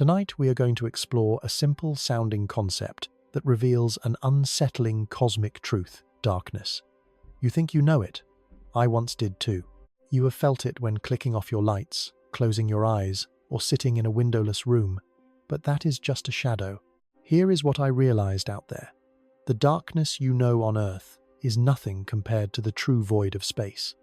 Tonight we are going to explore a simple-sounding concept that reveals an unsettling cosmic truth: darkness. You think you know it? I once did too. You have felt it when clicking off your lights, closing your eyes, or sitting in a windowless room. But that is just a shadow. Here is what I realized out there. The darkness you know on Earth is nothing compared to the true void of space.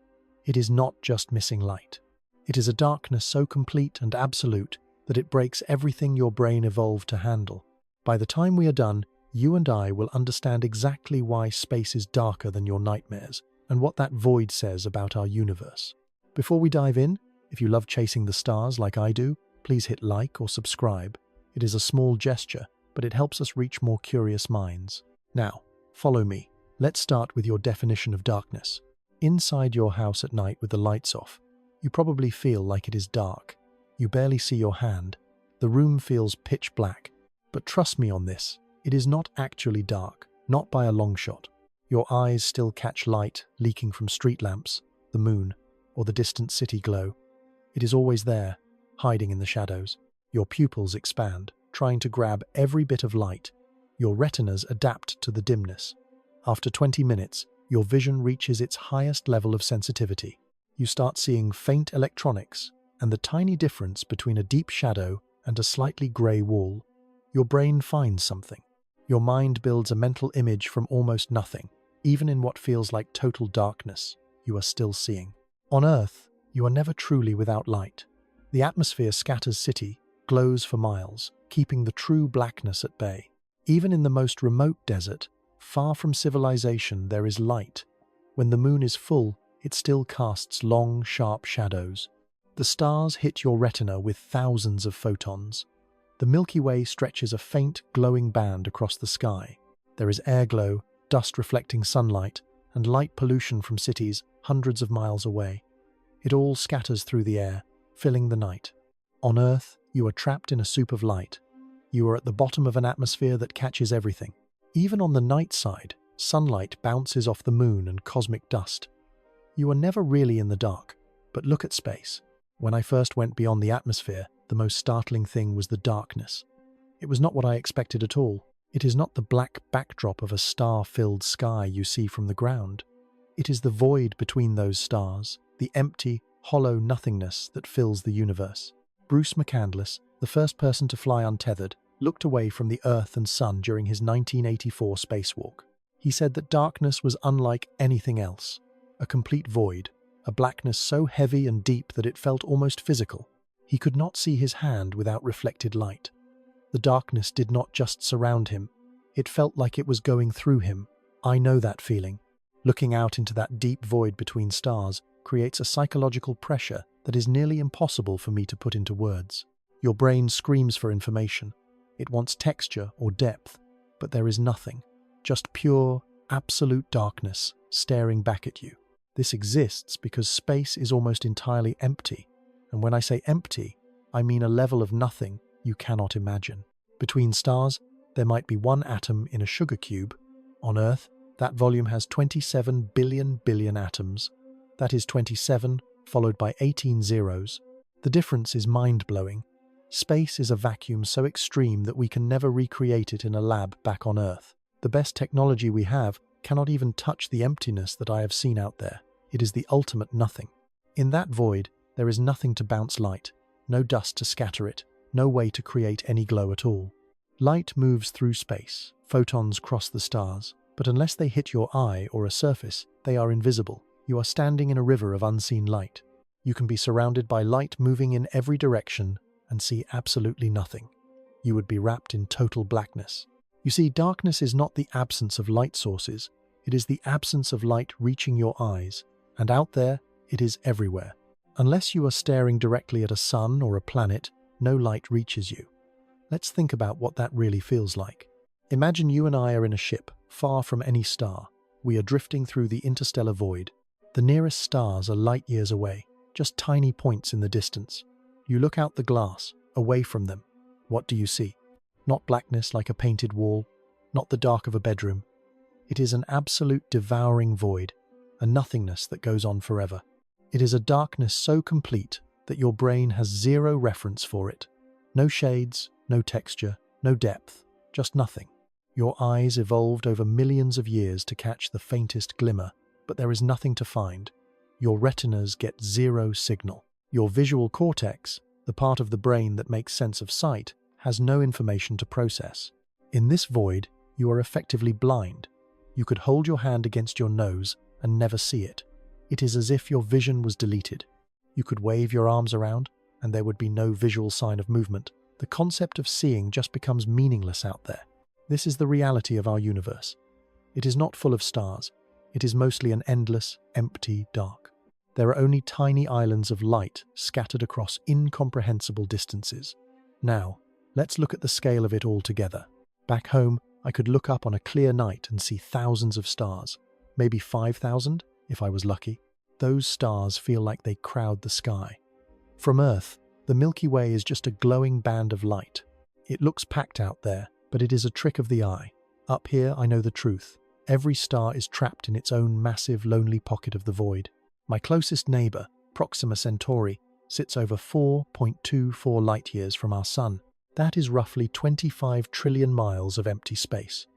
It is not just missing light. It is a darkness so complete and absolute that it breaks everything your brain evolved to handle. By the time we are done, you and I will understand exactly why space is darker than your nightmares and what that void says about our universe. Before we dive in, if you love chasing the stars like I do, please hit like or subscribe. It is a small gesture, but it helps us reach more curious minds. Now, follow me. Let's start with your definition of darkness. Inside your house at night with the lights off, you probably feel like it is dark. You barely see your hand. The room feels pitch black. But trust me on this, it is not actually dark, not by a long shot. Your eyes still catch light leaking from street lamps, the moon, or the distant city glow. It is always there, hiding in the shadows. Your pupils expand, trying to grab every bit of light. Your retinas adapt to the dimness. After 20 minutes, your vision reaches its highest level of sensitivity. You start seeing faint electronics and the tiny difference between a deep shadow and a slightly grey wall. Your brain finds something. Your mind builds a mental image from almost nothing. Even in what feels like total darkness, you are still seeing. On Earth, you are never truly without light. The atmosphere scatters city, glows for miles, keeping the true blackness at bay. Even in the most remote desert, far from civilization, there is light. When the moon is full, it still casts long, sharp shadows. The stars hit your retina with thousands of photons. The Milky Way stretches a faint, glowing band across the sky. There is airglow, dust reflecting sunlight, and light pollution from cities hundreds of miles away. It all scatters through the air, filling the night. On Earth, you are trapped in a soup of light. You are at the bottom of an atmosphere that catches everything. Even on the night side, sunlight bounces off the moon and cosmic dust. You are never really in the dark. But look at space. When I first went beyond the atmosphere, the most startling thing was the darkness. It was not what I expected at all. It is not the black backdrop of a star-filled sky you see from the ground. It is the void between those stars, the empty, hollow nothingness that fills the universe. Bruce McCandless, the first person to fly untethered, looked away from the Earth and Sun during his 1984 spacewalk. He said that darkness was unlike anything else, a complete void, a blackness so heavy and deep that it felt almost physical. He could not see his hand without reflected light. The darkness did not just surround him, it felt like it was going through him. I know that feeling. Looking out into that deep void between stars creates a psychological pressure that is nearly impossible for me to put into words. Your brain screams for information. It wants texture or depth, but there is nothing. Just pure, absolute darkness staring back at you. This exists because space is almost entirely empty. And when I say empty, I mean a level of nothing you cannot imagine. Between stars, there might be one atom in a sugar cube. On Earth, that volume has 27 billion atoms. That is 27, followed by 18 zeros. The difference is mind-blowing. Space is a vacuum so extreme that we can never recreate it in a lab back on Earth. The best technology we have cannot even touch the emptiness that I have seen out there. It is the ultimate nothing. In that void, there is nothing to bounce light, no dust to scatter it, no way to create any glow at all. Light moves through space, photons cross the stars, but unless they hit your eye or a surface, they are invisible. You are standing in a river of unseen light. You can be surrounded by light moving in every direction and see absolutely nothing. You would be wrapped in total blackness. You see, darkness is not the absence of light sources, it is the absence of light reaching your eyes, and out there, it is everywhere. Unless you are staring directly at a sun or a planet, no light reaches you. Let's think about what that really feels like. Imagine you and I are in a ship, far from any star. We are drifting through the interstellar void. The nearest stars are light years away, just tiny points in the distance. You look out the glass, away from them. What do you see? Not blackness like a painted wall, not the dark of a bedroom. It is an absolute devouring void, a nothingness that goes on forever. It is a darkness so complete that your brain has zero reference for it. No shades, no texture, no depth, just nothing. Your eyes evolved over millions of years to catch the faintest glimmer, but there is nothing to find. Your retinas get zero signal. Your visual cortex, the part of the brain that makes sense of sight, has no information to process. In this void, you are effectively blind. You could hold your hand against your nose and never see it. It is as if your vision was deleted. You could wave your arms around, and there would be no visual sign of movement. The concept of seeing just becomes meaningless out there. This is the reality of our universe. It is not full of stars. It is mostly an endless, empty dark. There are only tiny islands of light scattered across incomprehensible distances. Now, let's look at the scale of it all together. Back home, I could look up on a clear night and see thousands of stars. Maybe 5,000, if I was lucky. Those stars feel like they crowd the sky. From Earth, the Milky Way is just a glowing band of light. It looks packed out there, but it is a trick of the eye. Up here, I know the truth. Every star is trapped in its own massive, lonely pocket of the void. My closest neighbor, Proxima Centauri, sits over 4.24 light-years from our Sun. That is roughly 25 trillion miles of empty space.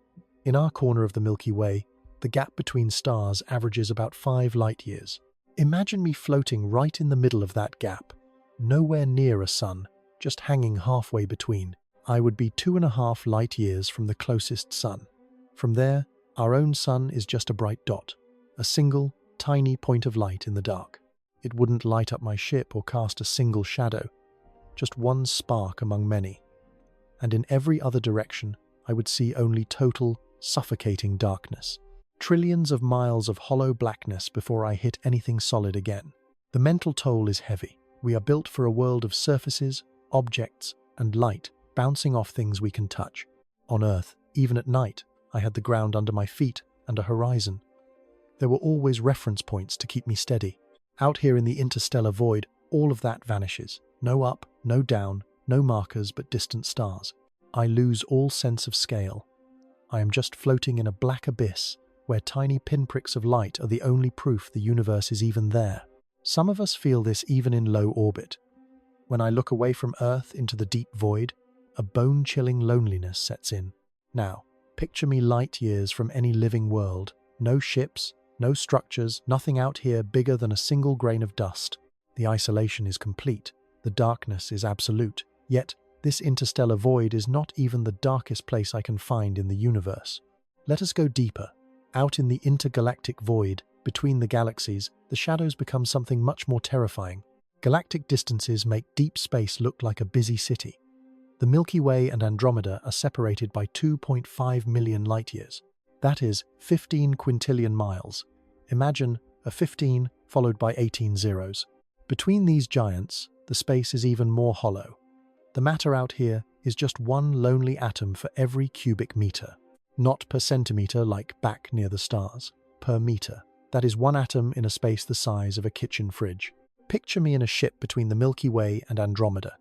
In our corner of the Milky Way, the gap between stars averages about 5 light-years. Imagine me floating right in the middle of that gap, nowhere near a sun, just hanging halfway between. I would be 2.5 light-years from the closest sun. From there, our own sun is just a bright dot, a single, tiny point of light in the dark. It wouldn't light up my ship or cast a single shadow, just one spark among many. And in every other direction, I would see only total, suffocating darkness. Trillions of miles of hollow blackness before I hit anything solid again. The mental toll is heavy. We are built for a world of surfaces, objects, and light bouncing off things we can touch. On Earth, even at night, I had the ground under my feet and a horizon. There were always reference points to keep me steady. Out here in the interstellar void, all of that vanishes. No up, no down, no markers but distant stars. I lose all sense of scale. I am just floating in a black abyss where tiny pinpricks of light are the only proof the universe is even there. Some of us feel this even in low orbit. When I look away from Earth into the deep void, a bone-chilling loneliness sets in. Now, picture me light years from any living world. No ships, no structures, nothing out here bigger than a single grain of dust. The isolation is complete. The darkness is absolute. Yet, this interstellar void is not even the darkest place I can find in the universe. Let us go deeper. Out in the intergalactic void, between the galaxies, the shadows become something much more terrifying. Galactic distances make deep space look like a busy city. The Milky Way and Andromeda are separated by 2.5 million light-years. That is 15 quintillion miles. Imagine a 15 followed by 18 zeros. Between these giants, the space is even more hollow. The matter out here is just one lonely atom for every cubic meter. Not per centimeter like back near the stars. Per meter. That is one atom in a space the size of a kitchen fridge. Picture me in a ship between the Milky Way and Andromeda.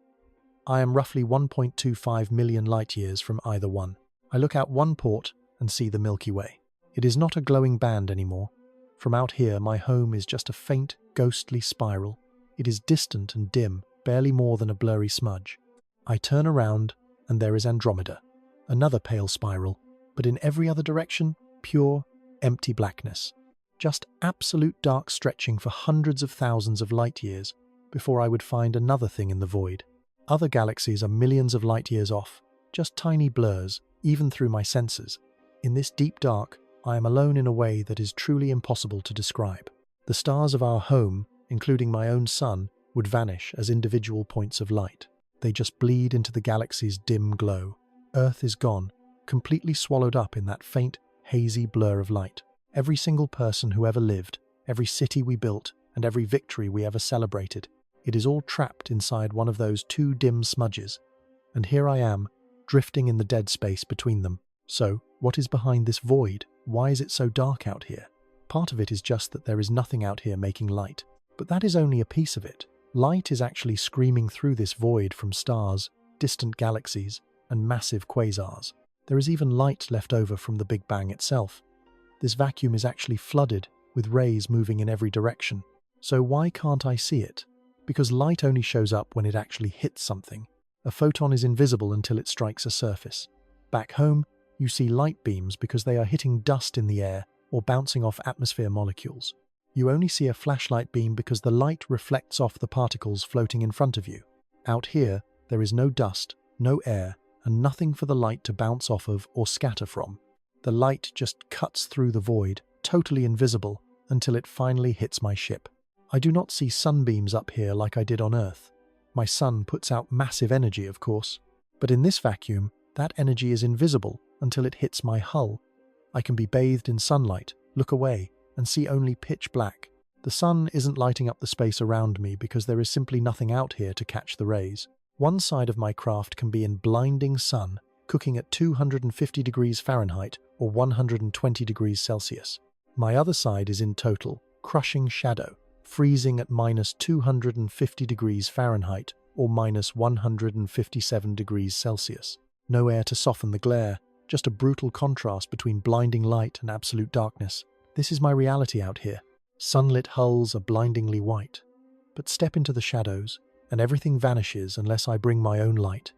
I am roughly 1.25 million light-years from either one. I look out one port and see the Milky Way. It is not a glowing band anymore. From out here, my home is just a faint, ghostly spiral. It is distant and dim, barely more than a blurry smudge. I turn around, and there is Andromeda. Another pale spiral, but in every other direction, pure, empty blackness. Just absolute dark stretching for hundreds of thousands of light-years before I would find another thing in the void. Other galaxies are millions of light-years off, just tiny blurs, even through my senses. In this deep dark, I am alone in a way that is truly impossible to describe. The stars of our home, including my own sun, would vanish as individual points of light. They just bleed into the galaxy's dim glow. Earth is gone, completely swallowed up in that faint, hazy blur of light. Every single person who ever lived, every city we built, and every victory we ever celebrated, it is all trapped inside one of those two dim smudges. And here I am, drifting in the dead space between them. So, what is behind this void? Why is it so dark out here? Part of it is just that there is nothing out here making light. But that is only a piece of it. Light is actually screaming through this void from stars, distant galaxies, and massive quasars. There is even light left over from the Big Bang itself. This vacuum is actually flooded, with rays moving in every direction. So why can't I see it? Because light only shows up when it actually hits something. A photon is invisible until it strikes a surface. Back home, you see light beams because they are hitting dust in the air or bouncing off atmosphere molecules. You only see a flashlight beam because the light reflects off the particles floating in front of you. Out here, there is no dust, no air, and nothing for the light to bounce off of or scatter from. The light just cuts through the void, totally invisible, until it finally hits my ship. I do not see sunbeams up here like I did on Earth. My sun puts out massive energy, of course, but in this vacuum, that energy is invisible until it hits my hull. I can be bathed in sunlight, look away, and see only pitch black. The sun isn't lighting up the space around me because there is simply nothing out here to catch the rays. One side of my craft can be in blinding sun, cooking at 250 degrees Fahrenheit or 120 degrees Celsius. My other side is in total, crushing shadow, freezing at minus 250 degrees Fahrenheit or minus 157 degrees Celsius. No air to soften the glare, just a brutal contrast between blinding light and absolute darkness. This is my reality out here. Sunlit hulls are blindingly white. But step into the shadows, and everything vanishes unless I bring my own light,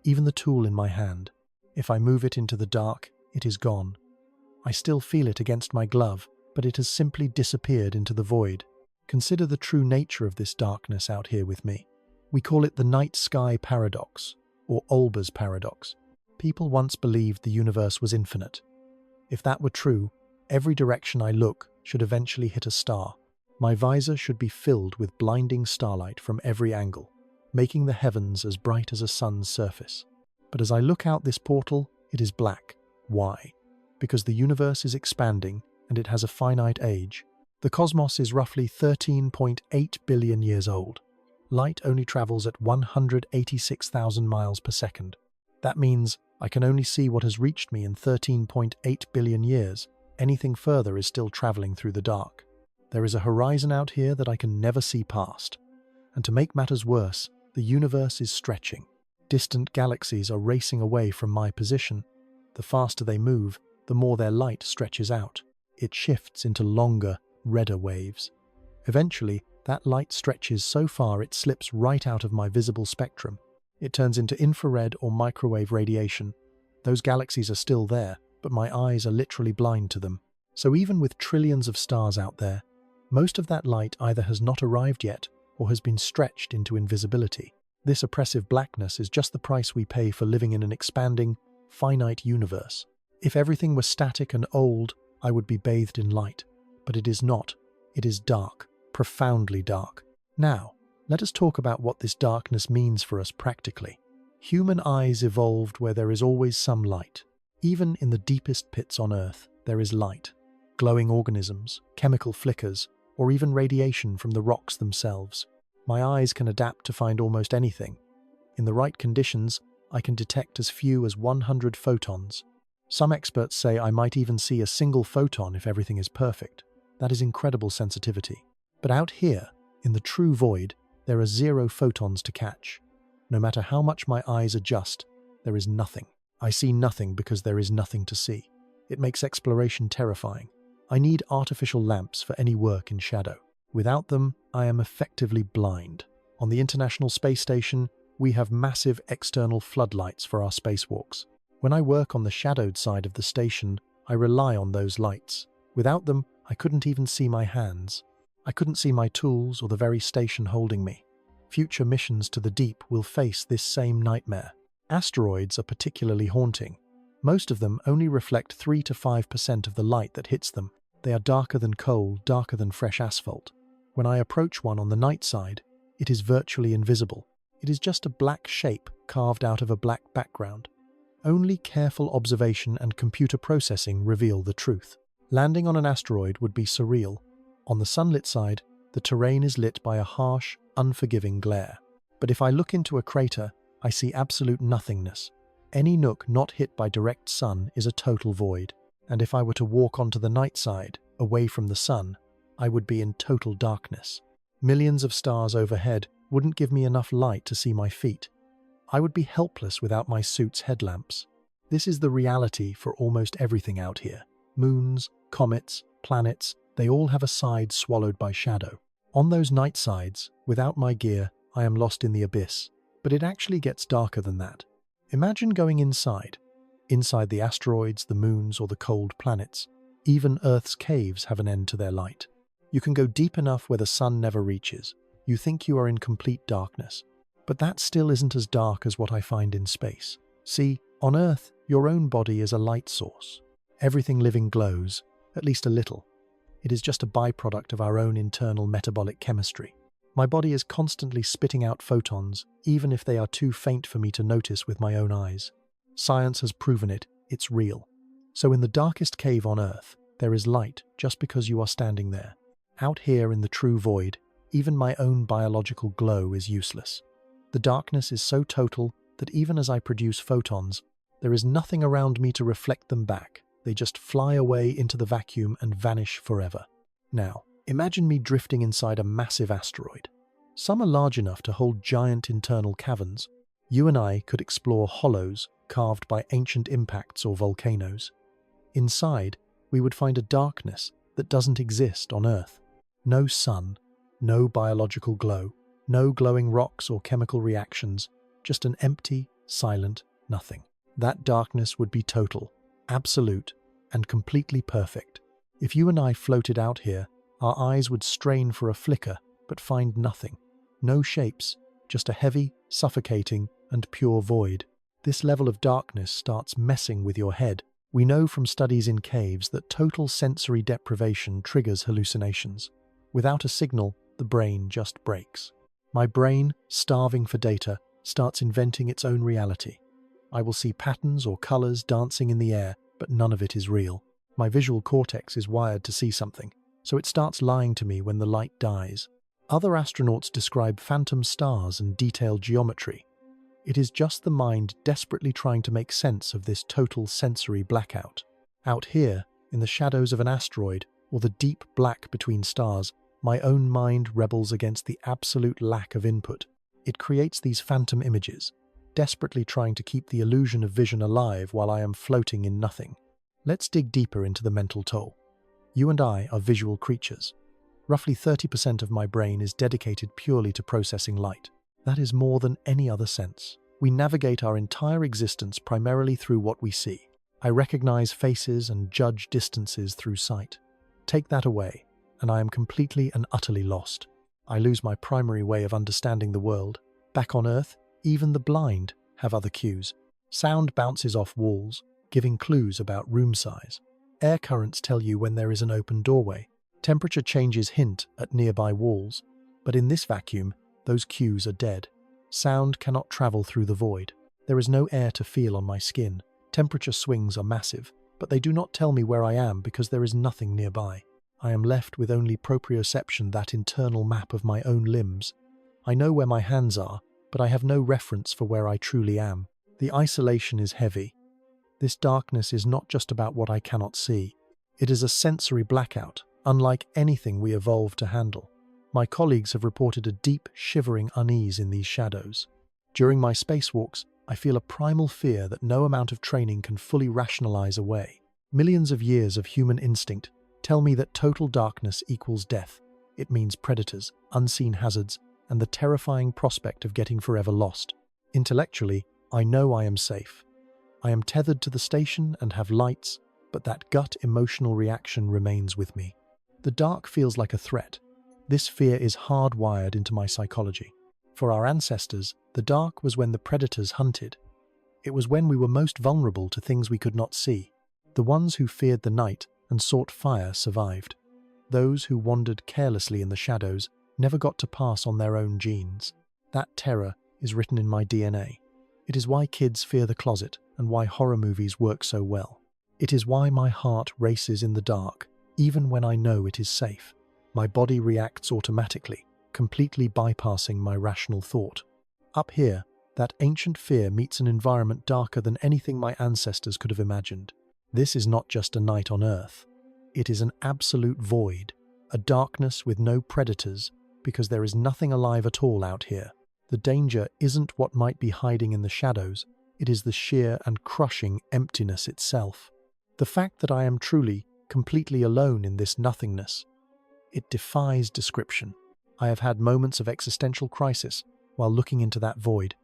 even the tool in my hand. If I move it into the dark, it is gone. I still feel it against my glove, but it has simply disappeared into the void. Consider the true nature of this darkness out here with me. We call it the night sky paradox, or Olber's paradox. People once believed the universe was infinite. If that were true, every direction I look should eventually hit a star. My visor should be filled with blinding starlight from every angle, making the heavens as bright as a sun's surface. But as I look out this portal, it is black. Why? Because the universe is expanding and it has a finite age. The cosmos is roughly 13.8 billion years old. Light only travels at 186,000 miles per second. That means I can only see what has reached me in 13.8 billion years. Anything further is still traveling through the dark. There is a horizon out here that I can never see past. And to make matters worse, the universe is stretching. Distant galaxies are racing away from my position. The faster they move, the more their light stretches out. It shifts into longer, redder waves. Eventually, that light stretches so far it slips right out of my visible spectrum. It turns into infrared or microwave radiation. Those galaxies are still there, but my eyes are literally blind to them. So even with trillions of stars out there, most of that light either has not arrived yet or has been stretched into invisibility. This oppressive blackness is just the price we pay for living in an expanding, finite universe. If everything were static and old, I would be bathed in light. But it is not. It is dark, profoundly dark. Now, let us talk about what this darkness means for us practically. Human eyes evolved where there is always some light. Even in the deepest pits on Earth, there is light. Glowing organisms, chemical flickers, or even radiation from the rocks themselves. My eyes can adapt to find almost anything. In the right conditions, I can detect as few as 100 photons. Some experts say I might even see a single photon if everything is perfect. That is incredible sensitivity. But out here, in the true void, there are 0 photons to catch. No matter how much my eyes adjust, there is nothing. I see nothing because there is nothing to see. It makes exploration terrifying. I need artificial lamps for any work in shadow. Without them, I am effectively blind. On the International Space Station, we have massive external floodlights for our spacewalks. When I work on the shadowed side of the station, I rely on those lights. Without them, I couldn't even see my hands. I couldn't see my tools or the very station holding me. Future missions to the deep will face this same nightmare. Asteroids are particularly haunting. Most of them only reflect 3 to 5% of the light that hits them. They are darker than coal, darker than fresh asphalt. When I approach one on the night side, it is virtually invisible. It is just a black shape carved out of a black background. Only careful observation and computer processing reveal the truth. Landing on an asteroid would be surreal. On the sunlit side, the terrain is lit by a harsh, unforgiving glare. But if I look into a crater, I see absolute nothingness. Any nook not hit by direct sun is a total void. And if I were to walk onto the night side, away from the sun, I would be in total darkness. Millions of stars overhead wouldn't give me enough light to see my feet. I would be helpless without my suit's headlamps. This is the reality for almost everything out here. Moons, comets, planets, they all have a side swallowed by shadow. On those night sides, without my gear, I am lost in the abyss. But it actually gets darker than that. Imagine going inside the asteroids, the moons, or the cold planets. Even Earth's caves have an end to their light. You can go deep enough where the sun never reaches. You think you are in complete darkness. But that still isn't as dark as what I find in space. See, on Earth, your own body is a light source. Everything living glows, at least a little. It is just a byproduct of our own internal metabolic chemistry. My body is constantly spitting out photons, even if they are too faint for me to notice with my own eyes. Science has proven it, it's real. So in the darkest cave on Earth, there is light just because you are standing there. Out here in the true void, even my own biological glow is useless. The darkness is so total that even as I produce photons, there is nothing around me to reflect them back. They just fly away into the vacuum and vanish forever. Now, imagine me drifting inside a massive asteroid. Some are large enough to hold giant internal caverns. You and I could explore hollows carved by ancient impacts or volcanoes. Inside, we would find a darkness that doesn't exist on Earth. No sun, no biological glow, no glowing rocks or chemical reactions, just an empty, silent nothing. That darkness would be total, absolute, and completely perfect. If you and I floated out here, our eyes would strain for a flicker, but find nothing. No shapes, just a heavy, suffocating, and pure void. This level of darkness starts messing with your head. We know from studies in caves that total sensory deprivation triggers hallucinations. Without a signal, the brain just breaks. My brain, starving for data, starts inventing its own reality. I will see patterns or colors dancing in the air, but none of it is real. My visual cortex is wired to see something, so it starts lying to me when the light dies. Other astronauts describe phantom stars and detailed geometry. It is just the mind desperately trying to make sense of this total sensory blackout. Out here, in the shadows of an asteroid, or the deep black between stars, my own mind rebels against the absolute lack of input. It creates these phantom images, desperately trying to keep the illusion of vision alive while I am floating in nothing. Let's dig deeper into the mental toll. You and I are visual creatures. Roughly 30% of my brain is dedicated purely to processing light. That is more than any other sense. We navigate our entire existence primarily through what we see. I recognize faces and judge distances through sight. Take that away, and I am completely and utterly lost. I lose my primary way of understanding the world. Back on Earth, even the blind have other cues. Sound bounces off walls, giving clues about room size. Air currents tell you when there is an open doorway. Temperature changes hint at nearby walls. But in this vacuum, those cues are dead. Sound cannot travel through the void. There is no air to feel on my skin. Temperature swings are massive, but they do not tell me where I am because there is nothing nearby. I am left with only proprioception, that internal map of my own limbs. I know where my hands are, but I have no reference for where I truly am. The isolation is heavy. This darkness is not just about what I cannot see. It is a sensory blackout, unlike anything we evolved to handle. My colleagues have reported a deep, shivering unease in these shadows. During my spacewalks, I feel a primal fear that no amount of training can fully rationalize away. Millions of years of human instinct tell me that total darkness equals death. It means predators, unseen hazards, and the terrifying prospect of getting forever lost. Intellectually, I know I am safe. I am tethered to the station and have lights, but that gut emotional reaction remains with me. The dark feels like a threat. This fear is hardwired into my psychology. For our ancestors, the dark was when the predators hunted. It was when we were most vulnerable to things we could not see. The ones who feared the night and sought fire survived. Those who wandered carelessly in the shadows never got to pass on their own genes. That terror is written in my DNA. It is why kids fear the closet and why horror movies work so well. It is why my heart races in the dark, even when I know it is safe. My body reacts automatically, completely bypassing my rational thought. Up here, that ancient fear meets an environment darker than anything my ancestors could have imagined. This is not just a night on Earth. It is an absolute void, a darkness with no predators, because there is nothing alive at all out here. The danger isn't what might be hiding in the shadows, it is the sheer and crushing emptiness itself. The fact that I am truly, completely alone in this nothingness, it defies description. I have had moments of existential crisis while looking into that void,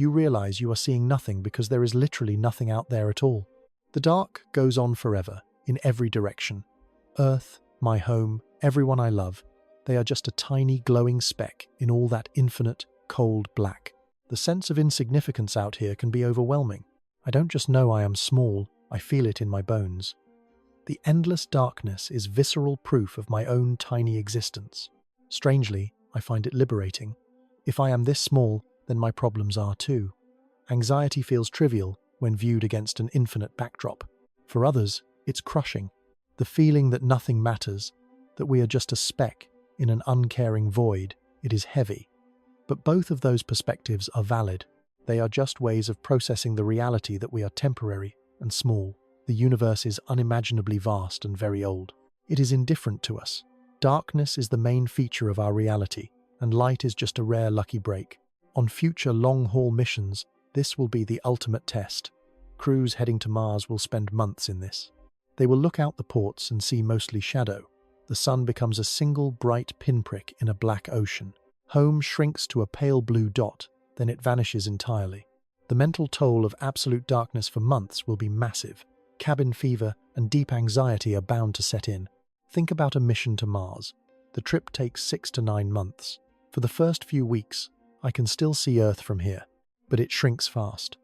you realize you are seeing nothing because there is literally nothing out there at all. The dark goes on forever, in every direction. Earth, my home, everyone I love, they are just a tiny glowing speck in all that infinite, cold black. The sense of insignificance out here can be overwhelming. I don't just know I am small, I feel it in my bones. The endless darkness is visceral proof of my own tiny existence. Strangely, I find it liberating. If I am this small, then my problems are too. Anxiety feels trivial when viewed against an infinite backdrop. For others, it's crushing. The feeling that nothing matters, that we are just a speck in an uncaring void, it is heavy. But both of those perspectives are valid. They are just ways of processing the reality that we are temporary and small. The universe is unimaginably vast and very old. It is indifferent to us. Darkness is the main feature of our reality, and light is just a rare lucky break. On future long-haul missions, this will be the ultimate test. Crews heading to Mars will spend months in this. They will look out the ports and see mostly shadow. The sun becomes a single bright pinprick in a black ocean. Home shrinks to a pale blue dot, then it vanishes entirely. The mental toll of absolute darkness for months will be massive. Cabin fever and deep anxiety are bound to set in. Think about a mission to Mars. The trip takes 6 to 9 months. For the first few weeks, I can still see Earth from here, but it shrinks fast.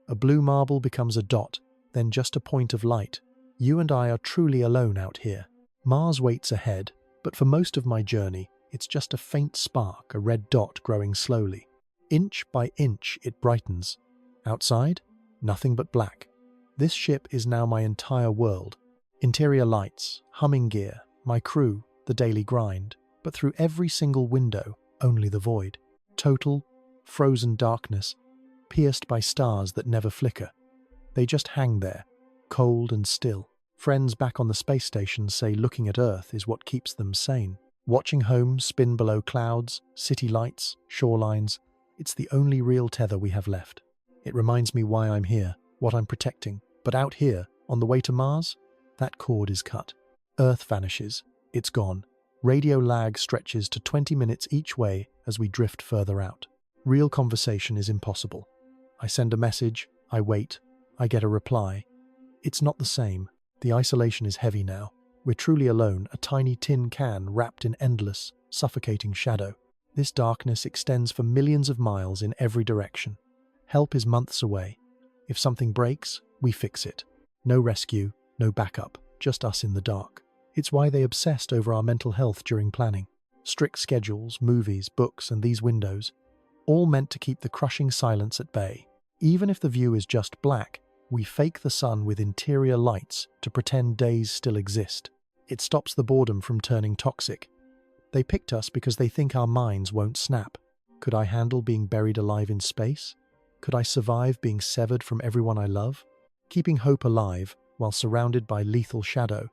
A blue marble becomes a dot, then just a point of light. You and I are truly alone out here. Mars waits ahead, but for most of my journey, it's just a faint spark, a red dot growing slowly. Inch by inch, it brightens. Outside, nothing but black. This ship is now my entire world. Interior lights, humming gear, my crew, the daily grind, but through every single window, only the void. Total, frozen darkness, pierced by stars that never flicker. They just hang there, cold and still. Friends back on the space station say looking at Earth is what keeps them sane. Watching home spin below clouds, city lights, shorelines, it's the only real tether we have left. It reminds me why I'm here, what I'm protecting. But out here, on the way to Mars, that cord is cut. Earth vanishes. It's gone. Radio lag stretches to 20 minutes each way as we drift further out. Real conversation is impossible. I send a message, I wait, I get a reply. It's not the same. The isolation is heavy now. We're truly alone, a tiny tin can wrapped in endless, suffocating shadow. This darkness extends for millions of miles in every direction. Help is months away. If something breaks, we fix it. No rescue, no backup, just us in the dark. It's why they obsessed over our mental health during planning. Strict schedules, movies, books, and these windows, all meant to keep the crushing silence at bay. Even if the view is just black, we fake the sun with interior lights to pretend days still exist. It stops the boredom from turning toxic. They picked us because they think our minds won't snap. Could I handle being buried alive in space? Could I survive being severed from everyone I love? Keeping hope alive while surrounded by lethal shadow.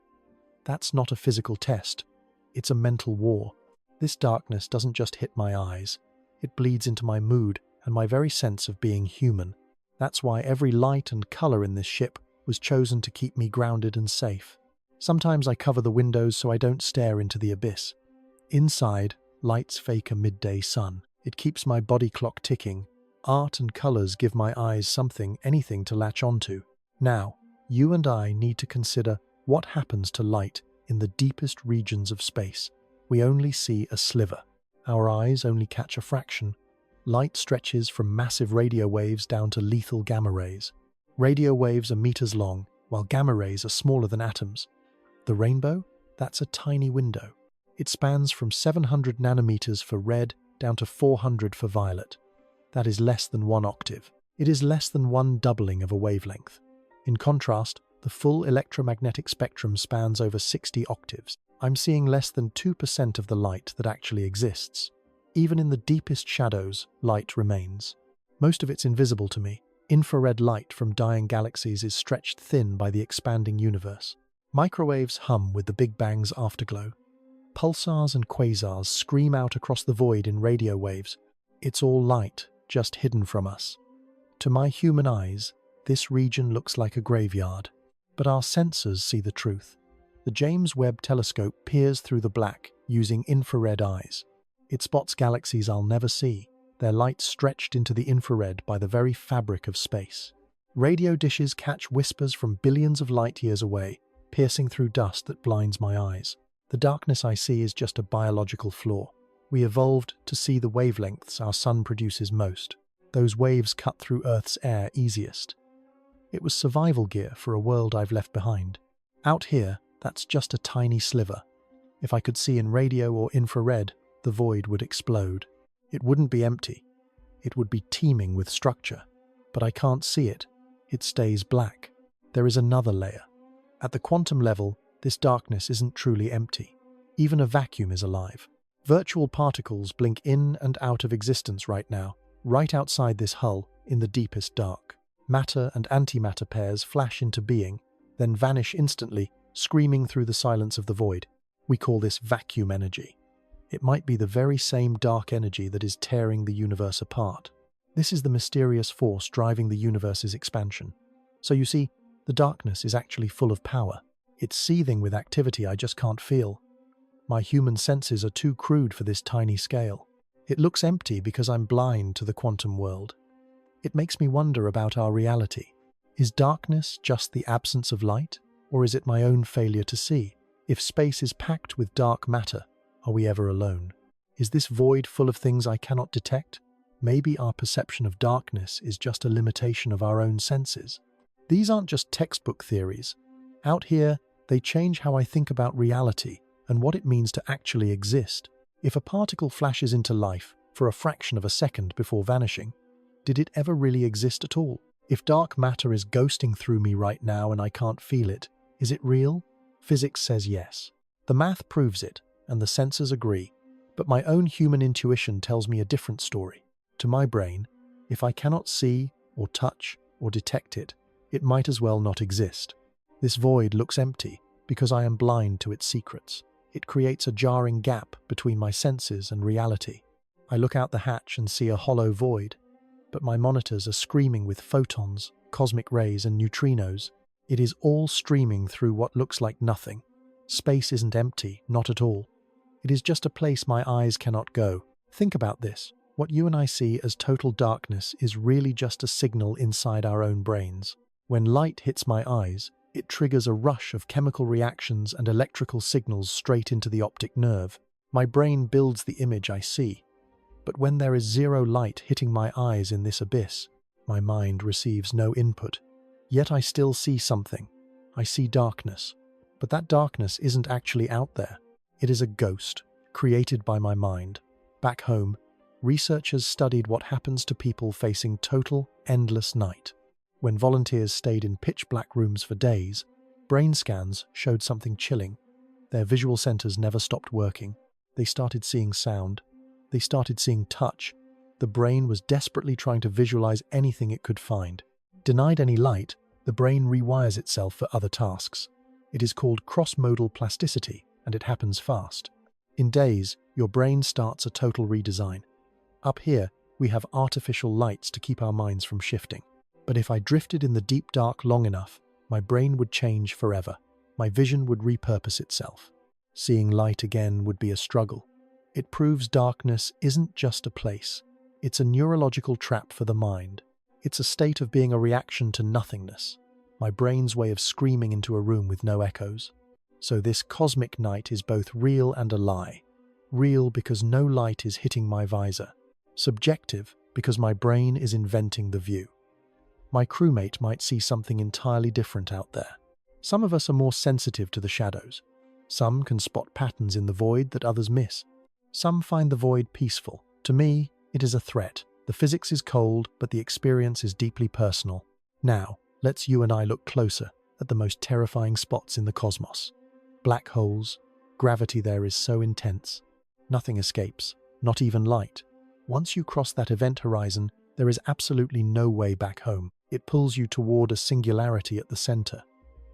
That's not a physical test. It's a mental war. This darkness doesn't just hit my eyes. It bleeds into my mood and my very sense of being human. That's why every light and color in this ship was chosen to keep me grounded and safe. Sometimes I cover the windows so I don't stare into the abyss. Inside, lights fake a midday sun. It keeps my body clock ticking. Art and colors give my eyes something, anything to latch onto. Now, you and I need to consider what happens to light in the deepest regions of space. We only see a sliver. Our eyes only catch a fraction. Light stretches from massive radio waves down to lethal gamma rays. Radio waves are meters long, while gamma rays are smaller than atoms. The rainbow? That's a tiny window. It spans from 700 nanometers for red down to 400 for violet. That is less than 1 octave. It is less than 1 doubling of a wavelength. In contrast, the full electromagnetic spectrum spans over 60 octaves. I'm seeing less than 2% of the light that actually exists. Even in the deepest shadows, light remains. Most of it's invisible to me. Infrared light from dying galaxies is stretched thin by the expanding universe. Microwaves hum with the Big Bang's afterglow. Pulsars and quasars scream out across the void in radio waves. It's all light, just hidden from us. To my human eyes, this region looks like a graveyard. But our sensors see the truth. The James Webb Telescope peers through the black using infrared eyes. It spots galaxies I'll never see. their light stretched into the infrared by the very fabric of space. Radio dishes catch whispers from billions of light years away, piercing through dust that blinds my eyes. The darkness I see is just a biological flaw. We evolved to see the wavelengths our sun produces most. Those waves cut through Earth's air easiest. It was survival gear for a world I've left behind. Out here, that's just a tiny sliver. If I could see in radio or infrared, the void would explode. It wouldn't be empty. It would be teeming with structure. But I can't see it. It stays black. There is another layer. At the quantum level, this darkness isn't truly empty. Even a vacuum is alive. Virtual particles blink in and out of existence right now, right outside this hull, in the deepest dark. Matter and antimatter pairs flash into being, then vanish instantly, screaming through the silence of the void. We call this vacuum energy. It might be the very same dark energy that is tearing the universe apart. This is the mysterious force driving the universe's expansion. So you see, the darkness is actually full of power. It's seething with activity I just can't feel. My human senses are too crude for this tiny scale. It looks empty because I'm blind to the quantum world. It makes me wonder about our reality. Is darkness just the absence of light, or is it my own failure to see? If space is packed with dark matter, are we ever alone? Is this void full of things I cannot detect? Maybe our perception of darkness is just a limitation of our own senses. These aren't just textbook theories. Out here, they change how I think about reality and what it means to actually exist. If a particle flashes into life for a fraction of a second before vanishing, did it ever really exist at all? If dark matter is ghosting through me right now and I can't feel it, is it real? Physics says yes. The math proves it, and the sensors agree. But my own human intuition tells me a different story. To my brain, if I cannot see, or touch, or detect it, it might as well not exist. This void looks empty because I am blind to its secrets. It creates a jarring gap between my senses and reality. I look out the hatch and see a hollow void, but my monitors are screaming with photons, cosmic rays, and neutrinos. It is all streaming through what looks like nothing. Space isn't empty, not at all. It is just a place my eyes cannot go. Think about this. What you and I see as total darkness is really just a signal inside our own brains. When light hits my eyes, it triggers a rush of chemical reactions and electrical signals straight into the optic nerve. My brain builds the image I see. But when there is zero light hitting my eyes in this abyss, my mind receives no input. Yet I still see something. I see darkness. But that darkness isn't actually out there. It is a ghost, created by my mind. Back home, researchers studied what happens to people facing total, endless night. When volunteers stayed in pitch-black rooms for days, brain scans showed something chilling. Their visual centers never stopped working. They started seeing sound. They started seeing touch. The brain was desperately trying to visualize anything it could find. Denied any light, the brain rewires itself for other tasks. It is called cross-modal plasticity, and it happens fast. In days, your brain starts a total redesign. Up here, we have artificial lights to keep our minds from shifting. But if I drifted in the deep dark long enough, my brain would change forever. My vision would repurpose itself. Seeing light again would be a struggle. It proves darkness isn't just a place. It's a neurological trap for the mind. It's a state of being a reaction to nothingness. My brain's way of screaming into a room with no echoes. So this cosmic night is both real and a lie. Real because no light is hitting my visor. Subjective because my brain is inventing the view. My crewmate might see something entirely different out there. Some of us are more sensitive to the shadows. Some can spot patterns in the void that others miss. Some find the void peaceful. To me, it is a threat. The physics is cold, but the experience is deeply personal. Now, let's you and I look closer at the most terrifying spots in the cosmos. Black holes. Gravity there is so intense. Nothing escapes, not even light. Once you cross that event horizon, there is absolutely no way back home. It pulls you toward a singularity at the center.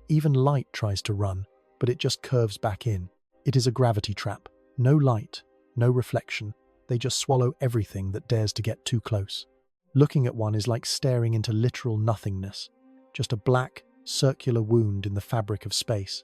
Even light tries to run, but it just curves back in. It is a gravity trap. No light, no reflection. They just swallow everything that dares to get too close. Looking at one is like staring into literal nothingness. Just a black, circular wound in the fabric of space.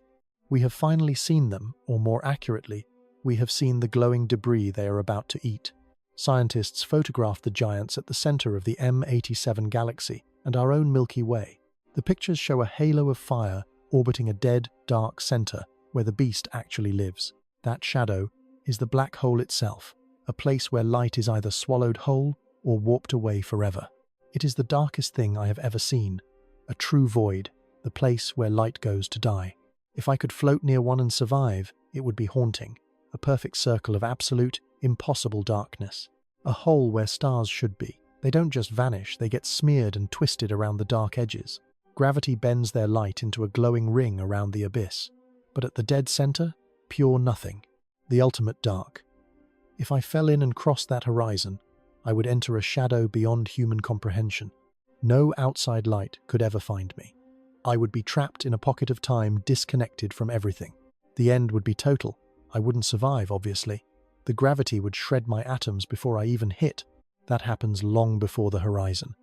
We have finally seen them, or more accurately, we have seen the glowing debris they are about to eat. Scientists photographed the giants at the center of the M87 galaxy and our own Milky Way. The pictures show a halo of fire orbiting a dead, dark center where the beast actually lives. That shadow is the black hole itself, a place where light is either swallowed whole or warped away forever. It is the darkest thing I have ever seen, a true void, the place where light goes to die. If I could float near one and survive, it would be haunting, a perfect circle of absolute, impossible darkness. A hole where stars should be. They don't just vanish, they get smeared and twisted around the dark edges. Gravity bends their light into a glowing ring around the abyss. But at the dead center, pure nothing. The ultimate dark. If I fell in and crossed that horizon, I would enter a shadow beyond human comprehension. No outside light could ever find me. I would be trapped in a pocket of time, disconnected from everything. The end would be total. I wouldn't survive, obviously. The gravity would shred my atoms before I even hit. That happens long before the horizon.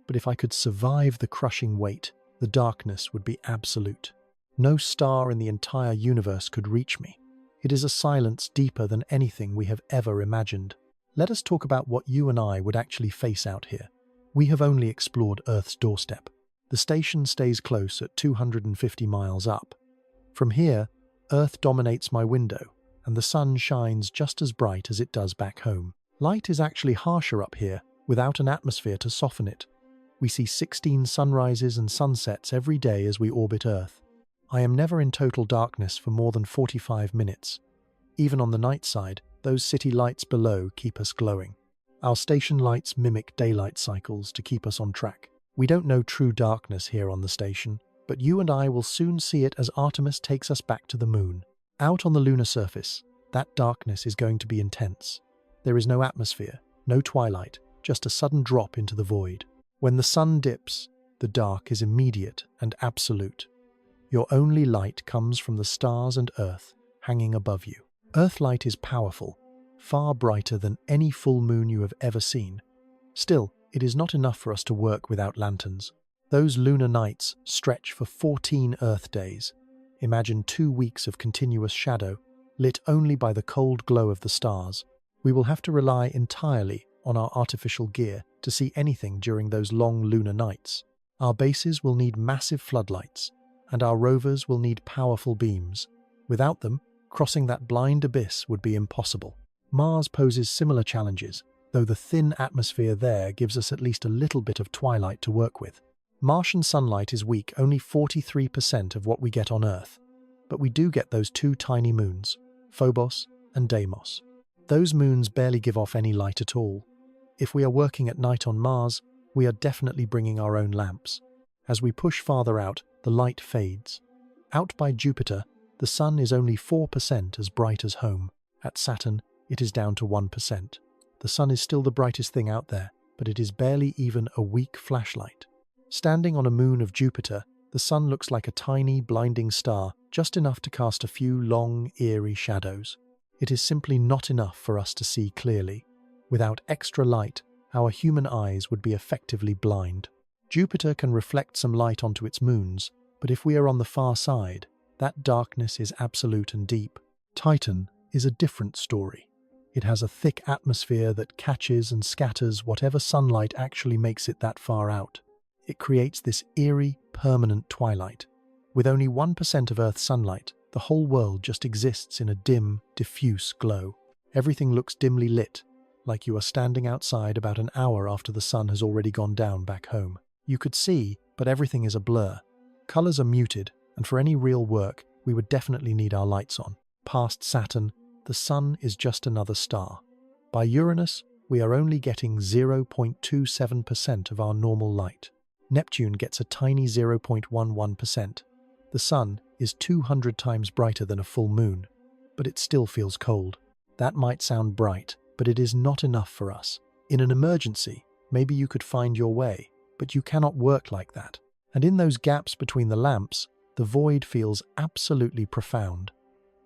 But if I could survive the crushing weight, the darkness would be absolute. No star in the entire universe could reach me. It is a silence deeper than anything we have ever imagined. Let us talk about what you and I would actually face out here. We have only explored Earth's doorstep. The station stays close at 250 miles up. From here, Earth dominates my window, and the sun shines just as bright as it does back home. Light is actually harsher up here, without an atmosphere to soften it. We see 16 sunrises and sunsets every day as we orbit Earth. I am never in total darkness for more than 45 minutes. Even on the night side, those city lights below keep us glowing. Our station lights mimic daylight cycles to keep us on track. We don't know true darkness here on the station, but you and I will soon see it as Artemis takes us back to the moon. Out on the lunar surface, that darkness is going to be intense. There is no atmosphere, no twilight, just a sudden drop into the void. When the sun dips, the dark is immediate and absolute. Your only light comes from the stars and Earth hanging above you. Earth light is powerful, far brighter than any full moon you have ever seen. Still, it is not enough for us to work without lanterns. Those lunar nights stretch for 14 Earth days. Imagine 2 weeks of continuous shadow, lit only by the cold glow of the stars. We will have to rely entirely on our artificial gear to see anything during those long lunar nights. Our bases will need massive floodlights, and our rovers will need powerful beams. Without them, crossing that blind abyss would be impossible. Mars poses similar challenges, though the thin atmosphere there gives us at least a little bit of twilight to work with. Martian sunlight is weak, only 43% of what we get on Earth. But we do get those 2 tiny moons, Phobos and Deimos. Those moons barely give off any light at all. If we are working at night on Mars, we are definitely bringing our own lamps. As we push farther out, the light fades. Out by Jupiter, the sun is only 4% as bright as home. At Saturn, it is down to 1%. The sun is still the brightest thing out there, but it is barely even a weak flashlight. Standing on a moon of Jupiter, the sun looks like a tiny, blinding star, just enough to cast a few long, eerie shadows. It is simply not enough for us to see clearly. Without extra light, our human eyes would be effectively blind. Jupiter can reflect some light onto its moons, but if we are on the far side, that darkness is absolute and deep. Titan is a different story. It has a thick atmosphere that catches and scatters whatever sunlight actually makes it that far out. It creates this eerie, permanent twilight. With only 1% of Earth's sunlight, the whole world just exists in a dim, diffuse glow. Everything looks dimly lit, like you are standing outside about an hour after the sun has already gone down back home. You could see, but everything is a blur. Colors are muted, and for any real work, we would definitely need our lights on. Past Saturn, the sun is just another star. By Uranus, we are only getting 0.27% of our normal light. Neptune gets a tiny 0.11%. The sun is 200 times brighter than a full moon, but it still feels cold. That might sound bright, but it is not enough for us. In an emergency, maybe you could find your way, but you cannot work like that. And in those gaps between the lamps, the void feels absolutely profound.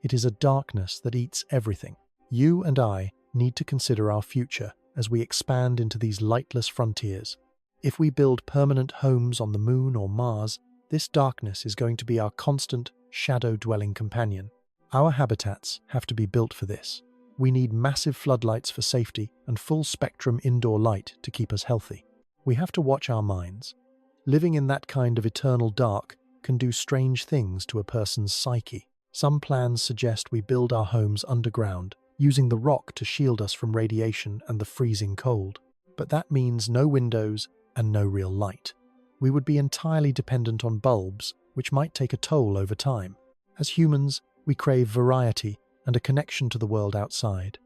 It is a darkness that eats everything. You and I need to consider our future as we expand into these lightless frontiers. If we build permanent homes on the moon or Mars, this darkness is going to be our constant, shadow-dwelling companion. Our habitats have to be built for this. We need massive floodlights for safety and full-spectrum indoor light to keep us healthy. We have to watch our minds. Living in that kind of eternal dark can do strange things to a person's psyche. Some plans suggest we build our homes underground, using the rock to shield us from radiation and the freezing cold. But that means no windows and no real light. We would be entirely dependent on bulbs, which might take a toll over time. As humans, we crave variety and a connection to the world outside.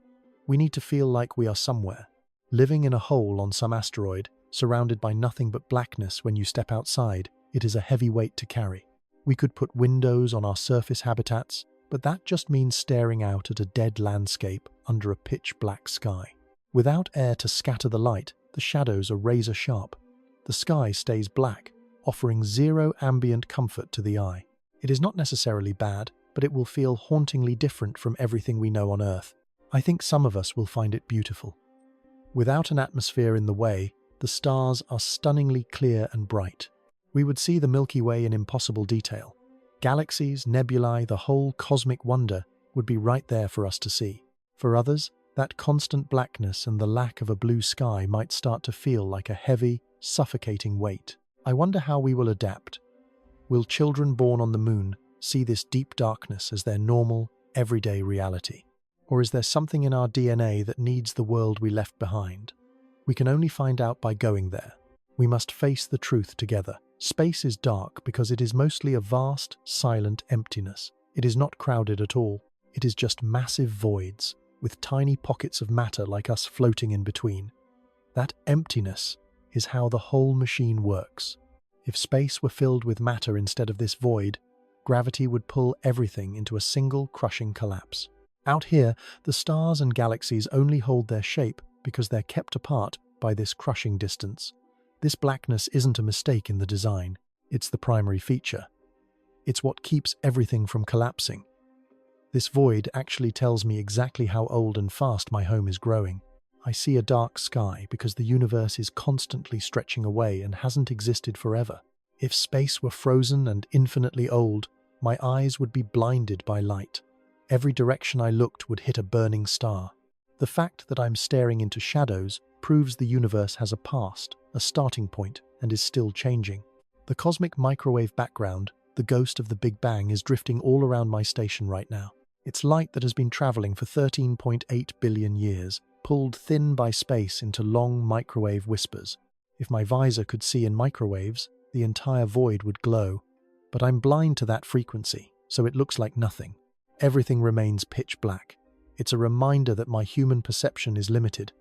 We need to feel like we are somewhere. Living in a hole on some asteroid, surrounded by nothing but blackness when you step outside, it is a heavy weight to carry. We could put windows on our surface habitats, but that just means staring out at a dead landscape under a pitch-black sky. Without air to scatter the light, the shadows are razor-sharp. The sky stays black, offering zero ambient comfort to the eye. It is not necessarily bad, but it will feel hauntingly different from everything we know on Earth. I think some of us will find it beautiful. Without an atmosphere in the way, the stars are stunningly clear and bright. We would see the Milky Way in impossible detail. Galaxies, nebulae, the whole cosmic wonder would be right there for us to see. For others, that constant blackness and the lack of a blue sky might start to feel like a heavy, suffocating weight. I wonder how we will adapt. Will children born on the moon see this deep darkness as their normal, everyday reality? Or is there something in our DNA that needs the world we left behind? We can only find out by going there. We must face the truth together. Space is dark because it is mostly a vast, silent emptiness. It is not crowded at all. It is just massive voids, with tiny pockets of matter like us floating in between. That emptiness is how the whole machine works. If space were filled with matter instead of this void, gravity would pull everything into a single crushing collapse. Out here, the stars and galaxies only hold their shape because they're kept apart by this crushing distance. This blackness isn't a mistake in the design, it's the primary feature. It's what keeps everything from collapsing. This void actually tells me exactly how old and fast my home is growing. I see a dark sky because the universe is constantly stretching away and hasn't existed forever. If space were frozen and infinitely old, my eyes would be blinded by light. Every direction I looked would hit a burning star. The fact that I'm staring into shadows proves the universe has a past, a starting point, and is still changing. The cosmic microwave background, the ghost of the Big Bang, is drifting all around my station right now. It's light that has been traveling for 13.8 billion years, pulled thin by space into long microwave whispers. If my visor could see in microwaves, the entire void would glow. But I'm blind to that frequency, so it looks like nothing. Everything remains pitch black. It's a reminder that my human perception is limited.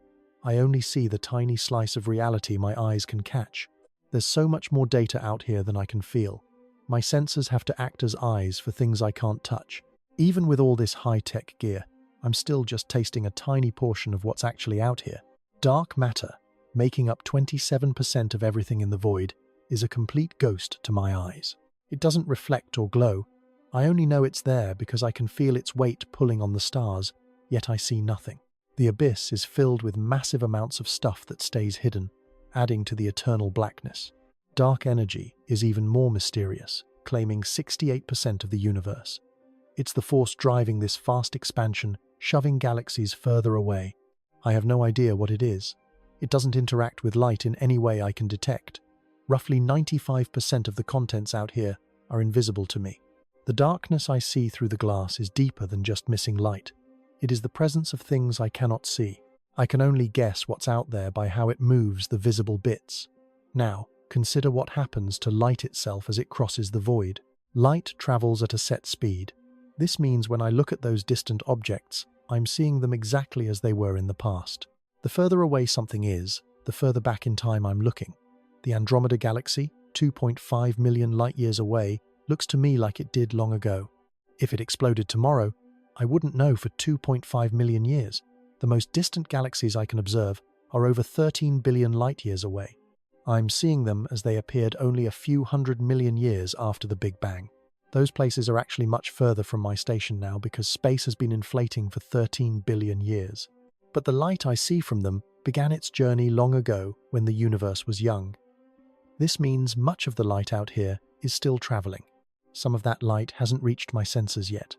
I only see the tiny slice of reality my eyes can catch. There's so much more data out here than I can feel. My senses have to act as eyes for things I can't touch. Even with all this high-tech gear, I'm still just tasting a tiny portion of what's actually out here. Dark matter, making up 27% of everything in the void, is a complete ghost to my eyes. It doesn't reflect or glow. I only know it's there because I can feel its weight pulling on the stars, yet I see nothing. The abyss is filled with massive amounts of stuff that stays hidden, adding to the eternal blackness. Dark energy is even more mysterious, claiming 68% of the universe. It's the force driving this fast expansion, shoving galaxies further away. I have no idea what it is. It doesn't interact with light in any way I can detect. Roughly 95% of the contents out here are invisible to me. The darkness I see through the glass is deeper than just missing light. It is the presence of things I cannot see. I can only guess what's out there by how it moves the visible bits. Now, consider what happens to light itself as it crosses the void. Light travels at a set speed. This means when I look at those distant objects, I'm seeing them exactly as they were in the past. The further away something is, the further back in time I'm looking. The Andromeda Galaxy, 2.5 million light-years away, looks to me like it did long ago. If it exploded tomorrow, I wouldn't know for 2.5 million years. The most distant galaxies I can observe are over 13 billion light-years away. I'm seeing them as they appeared only a few 100 million years after the Big Bang. Those places are actually much further from my station now because space has been inflating for 13 billion years. But the light I see from them began its journey long ago when the universe was young. This means much of the light out here is still traveling. Some of that light hasn't reached my sensors yet.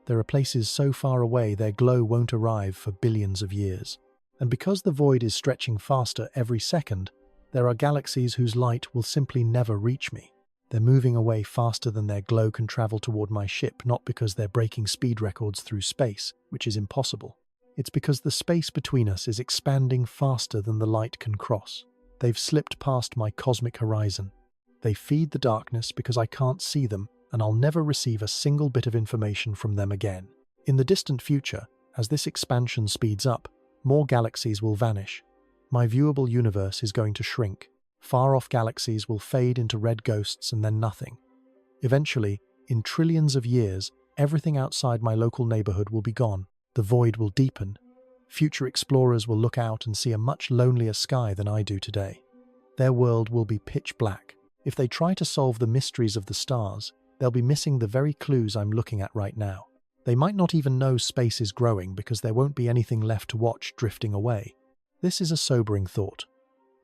There are places so far away their glow won't arrive for billions of years. And because the void is stretching faster every second, there are galaxies whose light will simply never reach me. They're moving away faster than their glow can travel toward my ship, not because they're breaking speed records through space, which is impossible. It's because the space between us is expanding faster than the light can cross. They've slipped past my cosmic horizon. They feed the darkness because I can't see them, and I'll never receive a single bit of information from them again. In the distant future, as this expansion speeds up, more galaxies will vanish. My viewable universe is going to shrink. Far-off galaxies will fade into red ghosts and then nothing. Eventually, in trillions of years, everything outside my local neighborhood will be gone. The void will deepen. Future explorers will look out and see a much lonelier sky than I do today. Their world will be pitch black. If they try to solve the mysteries of the stars, they'll be missing the very clues I'm looking at right now. They might not even know space is growing because there won't be anything left to watch drifting away. This is a sobering thought.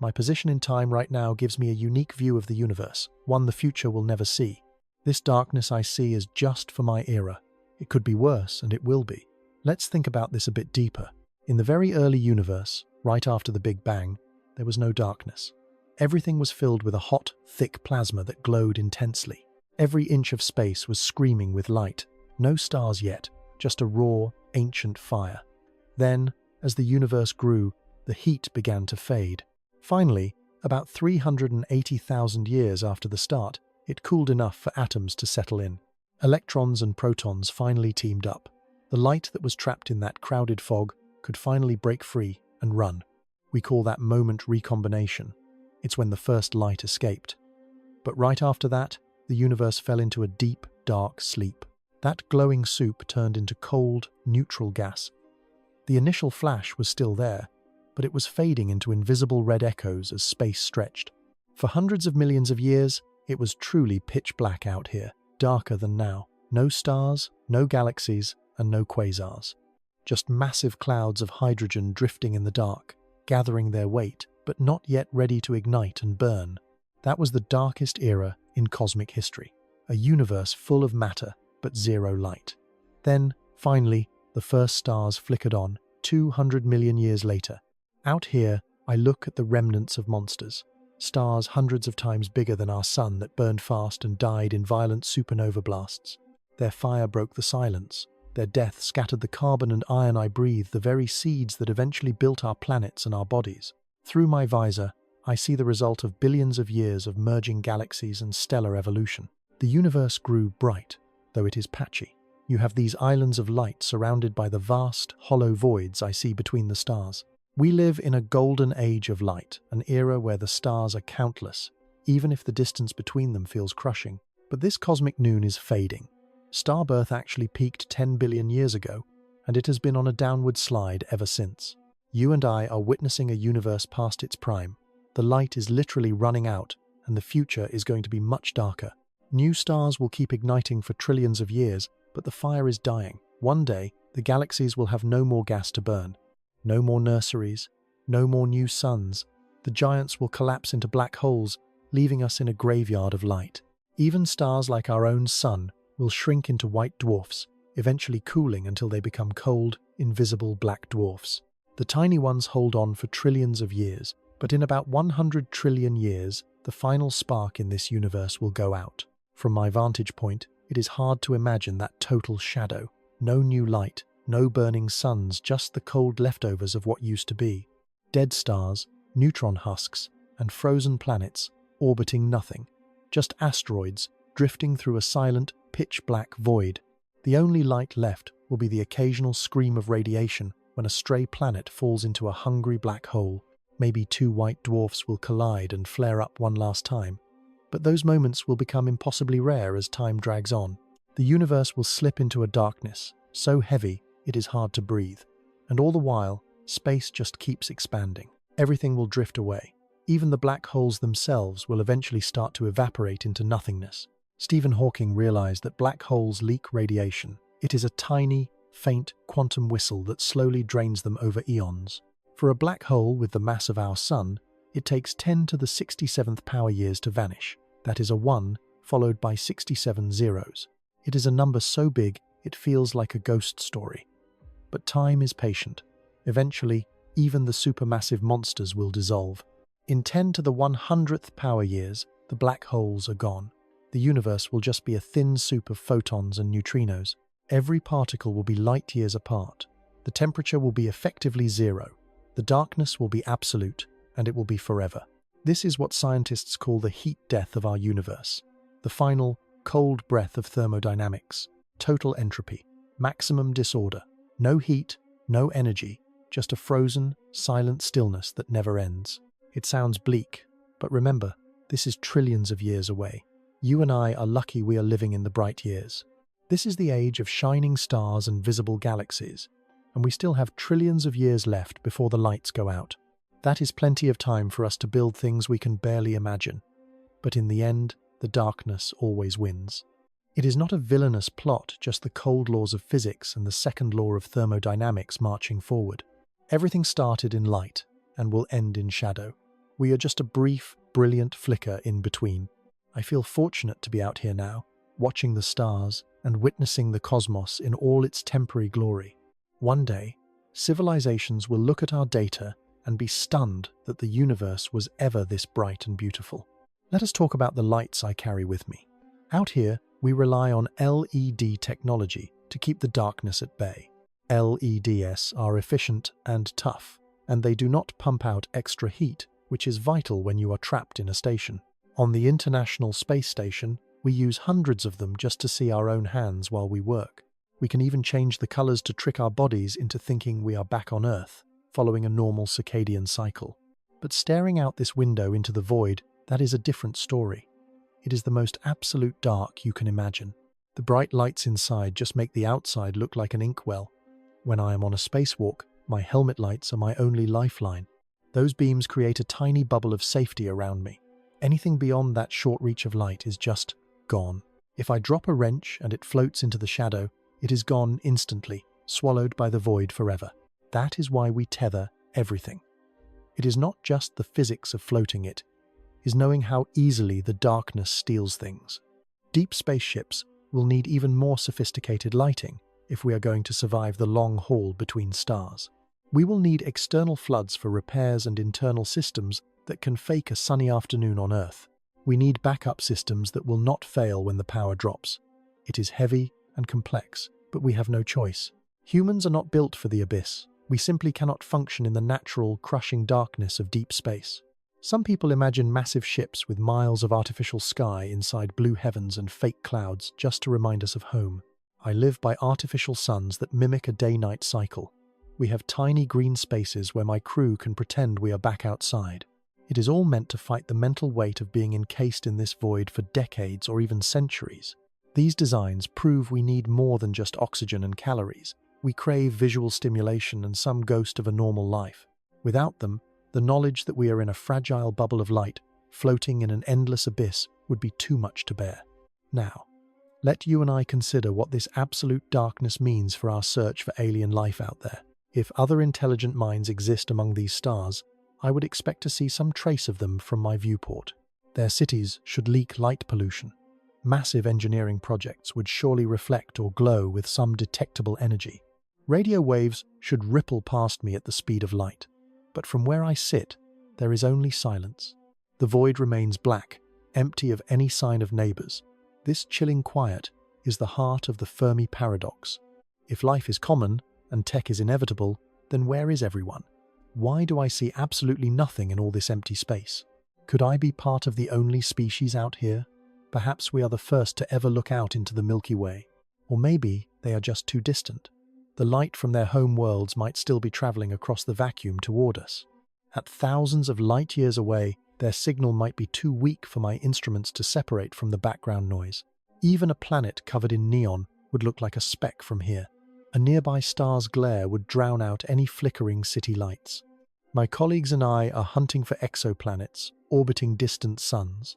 My position in time right now gives me a unique view of the universe, one the future will never see. This darkness I see is just for my era. It could be worse, and it will be. Let's think about this a bit deeper. In the very early universe, right after the Big Bang, there was no darkness. Everything was filled with a hot, thick plasma that glowed intensely. Every inch of space was screaming with light. No stars yet, just a raw, ancient fire. Then, as the universe grew, the heat began to fade. Finally, about 380,000 years after the start, it cooled enough for atoms to settle in. Electrons and protons finally teamed up. The light that was trapped in that crowded fog could finally break free and run. We call that moment recombination. It's when the first light escaped. But right after that, the universe fell into a deep, dark sleep. That glowing soup turned into cold, neutral gas. The initial flash was still there, but it was fading into invisible red echoes as space stretched. For hundreds of millions of years, it was truly pitch black out here, darker than now. No stars, no galaxies, and no quasars. Just massive clouds of hydrogen drifting in the dark, gathering their weight, but not yet ready to ignite and burn. That was the darkest era in cosmic history. A universe full of matter, but zero light. Then, finally, the first stars flickered on, 200 million years later. Out here, I look at the remnants of monsters. Stars hundreds of times bigger than our sun that burned fast and died in violent supernova blasts. Their fire broke the silence. Their death scattered the carbon and iron I breathe, the very seeds that eventually built our planets and our bodies. Through my visor, I see the result of billions of years of merging galaxies and stellar evolution. The universe grew bright, though it is patchy. You have these islands of light surrounded by the vast, hollow voids I see between the stars. We live in a golden age of light, an era where the stars are countless, even if the distance between them feels crushing. But this cosmic noon is fading. Star birth actually peaked 10 billion years ago, and it has been on a downward slide ever since. You and I are witnessing a universe past its prime. The light is literally running out, and the future is going to be much darker. New stars will keep igniting for trillions of years, but the fire is dying. One day, the galaxies will have no more gas to burn. No more nurseries, no more new suns. The giants will collapse into black holes, leaving us in a graveyard of light. Even stars like our own sun will shrink into white dwarfs, eventually cooling until they become cold, invisible black dwarfs. The tiny ones hold on for trillions of years, but in about 100 trillion years, the final spark in this universe will go out. From my vantage point, it is hard to imagine that total shadow. No new light, no burning suns, just the cold leftovers of what used to be. Dead stars, neutron husks, and frozen planets orbiting nothing. Just asteroids drifting through a silent, pitch-black void. The only light left will be the occasional scream of radiation when a stray planet falls into a hungry black hole. Maybe two white dwarfs will collide and flare up one last time. But those moments will become impossibly rare as time drags on. The universe will slip into a darkness so heavy it is hard to breathe. And all the while, space just keeps expanding. Everything will drift away. Even the black holes themselves will eventually start to evaporate into nothingness. Stephen Hawking realized that black holes leak radiation. It is a tiny, faint quantum whistle that slowly drains them over eons. For a black hole with the mass of our sun, it takes 10 to the 67th power years to vanish. That is a 1 followed by 67 zeros. It is a number so big It feels like a ghost story. But time is patient. Eventually, even the supermassive monsters will dissolve. In 10 to the 100th power years, the black holes are gone. The universe will just be a thin soup of photons and neutrinos. Every particle will be light years apart. The temperature will be effectively zero. The darkness will be absolute, and it will be forever. This is what scientists call the heat death of our universe. The final, cold breath of thermodynamics. Total entropy. Maximum disorder. No heat, no energy, just a frozen, silent stillness that never ends. It sounds bleak, but remember, this is trillions of years away. You and I are lucky we are living in the bright years. This is the age of shining stars and visible galaxies, and we still have trillions of years left before the lights go out. That is plenty of time for us to build things we can barely imagine. But in the end, the darkness always wins. It is not a villainous plot, just the cold laws of physics and the second law of thermodynamics marching forward. Everything started in light and will end in shadow. We are just a brief, brilliant flicker in between. I feel fortunate to be out here now, watching the stars and witnessing the cosmos in all its temporary glory. One day, civilizations will look at our data and be stunned that the universe was ever this bright and beautiful. Let us talk about the lights I carry with me. Out here, we rely on LED technology to keep the darkness at bay. LEDs are efficient and tough, and they do not pump out extra heat, which is vital when you are trapped in a station. On the International Space Station, we use hundreds of them just to see our own hands while we work. We can even change the colors to trick our bodies into thinking we are back on Earth, following a normal circadian cycle. But staring out this window into the void, that is a different story. It is the most absolute dark you can imagine. The bright lights inside just make the outside look like an inkwell. When I am on a spacewalk, my helmet lights are my only lifeline. Those beams create a tiny bubble of safety around me. Anything beyond that short reach of light is just gone. If I drop a wrench and it floats into the shadow, it is gone instantly, swallowed by the void forever. That is why we tether everything. It is not just the physics of floating it, is knowing how easily the darkness steals things. Deep spaceships will need even more sophisticated lighting if we are going to survive the long haul between stars. We will need external floods for repairs and internal systems that can fake a sunny afternoon on Earth. We need backup systems that will not fail when the power drops. It is heavy and complex, but we have no choice. Humans are not built for the abyss. We simply cannot function in the natural, crushing darkness of deep space. Some people imagine massive ships with miles of artificial sky inside blue heavens and fake clouds just to remind us of home. I live by artificial suns that mimic a day-night cycle. We have tiny green spaces where my crew can pretend we are back outside. It is all meant to fight the mental weight of being encased in this void for decades or even centuries. These designs prove we need more than just oxygen and calories. We crave visual stimulation and some ghost of a normal life. Without them, the knowledge that we are in a fragile bubble of light, floating in an endless abyss, would be too much to bear. Now, let you and I consider what this absolute darkness means for our search for alien life out there. If other intelligent minds exist among these stars, I would expect to see some trace of them from my viewport. Their cities should leak light pollution. Massive engineering projects would surely reflect or glow with some detectable energy. Radio waves should ripple past me at the speed of light. But from where I sit, there is only silence. The void remains black, empty of any sign of neighbors. This chilling quiet is the heart of the Fermi paradox. If life is common and tech is inevitable, then where is everyone? Why do I see absolutely nothing in all this empty space? Could I be part of the only species out here? Perhaps we are the first to ever look out into the Milky Way. Or maybe they are just too distant. The light from their home worlds might still be traveling across the vacuum toward us. At thousands of light years away, their signal might be too weak for my instruments to separate from the background noise. Even a planet covered in neon would look like a speck from here. A nearby star's glare would drown out any flickering city lights. My colleagues and I are hunting for exoplanets, orbiting distant suns.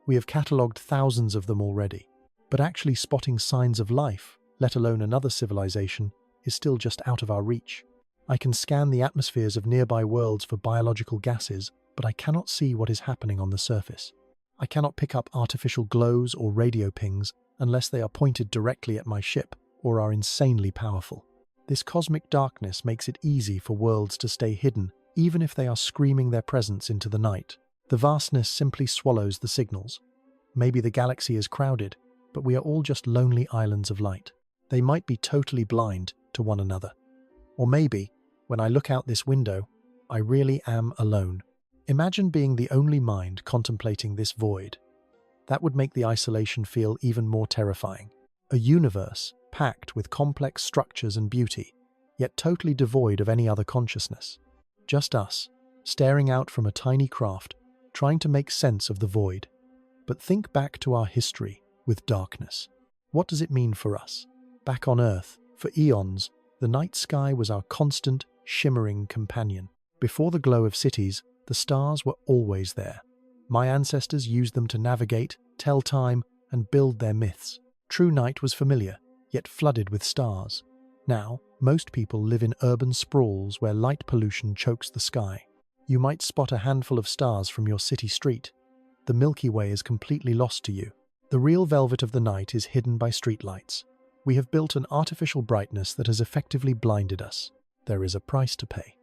We have catalogued thousands of them already, but actually spotting signs of life, let alone another civilization, is still just out of our reach. I can scan the atmospheres of nearby worlds for biological gases, but I cannot see what is happening on the surface. I cannot pick up artificial glows or radio pings unless they are pointed directly at my ship or are insanely powerful. This cosmic darkness makes it easy for worlds to stay hidden, even if they are screaming their presence into the night. The vastness simply swallows the signals. Maybe the galaxy is crowded, but we are all just lonely islands of light. They might be totally blind to one another. Or maybe, when I look out this window, I really am alone. Imagine being the only mind contemplating this void. That would make the isolation feel even more terrifying. A universe packed with complex structures and beauty, yet totally devoid of any other consciousness. Just us, staring out from a tiny craft, trying to make sense of the void. But think back to our history with darkness. What does it mean for us? Back on Earth, for eons, the night sky was our constant, shimmering companion. Before the glow of cities, the stars were always there. My ancestors used them to navigate, tell time, and build their myths. True night was familiar, yet flooded with stars. Now, most people live in urban sprawls where light pollution chokes the sky. You might spot a handful of stars from your city street. The Milky Way is completely lost to you. The real velvet of the night is hidden by streetlights. We have built an artificial brightness that has effectively blinded us. There is a price to pay.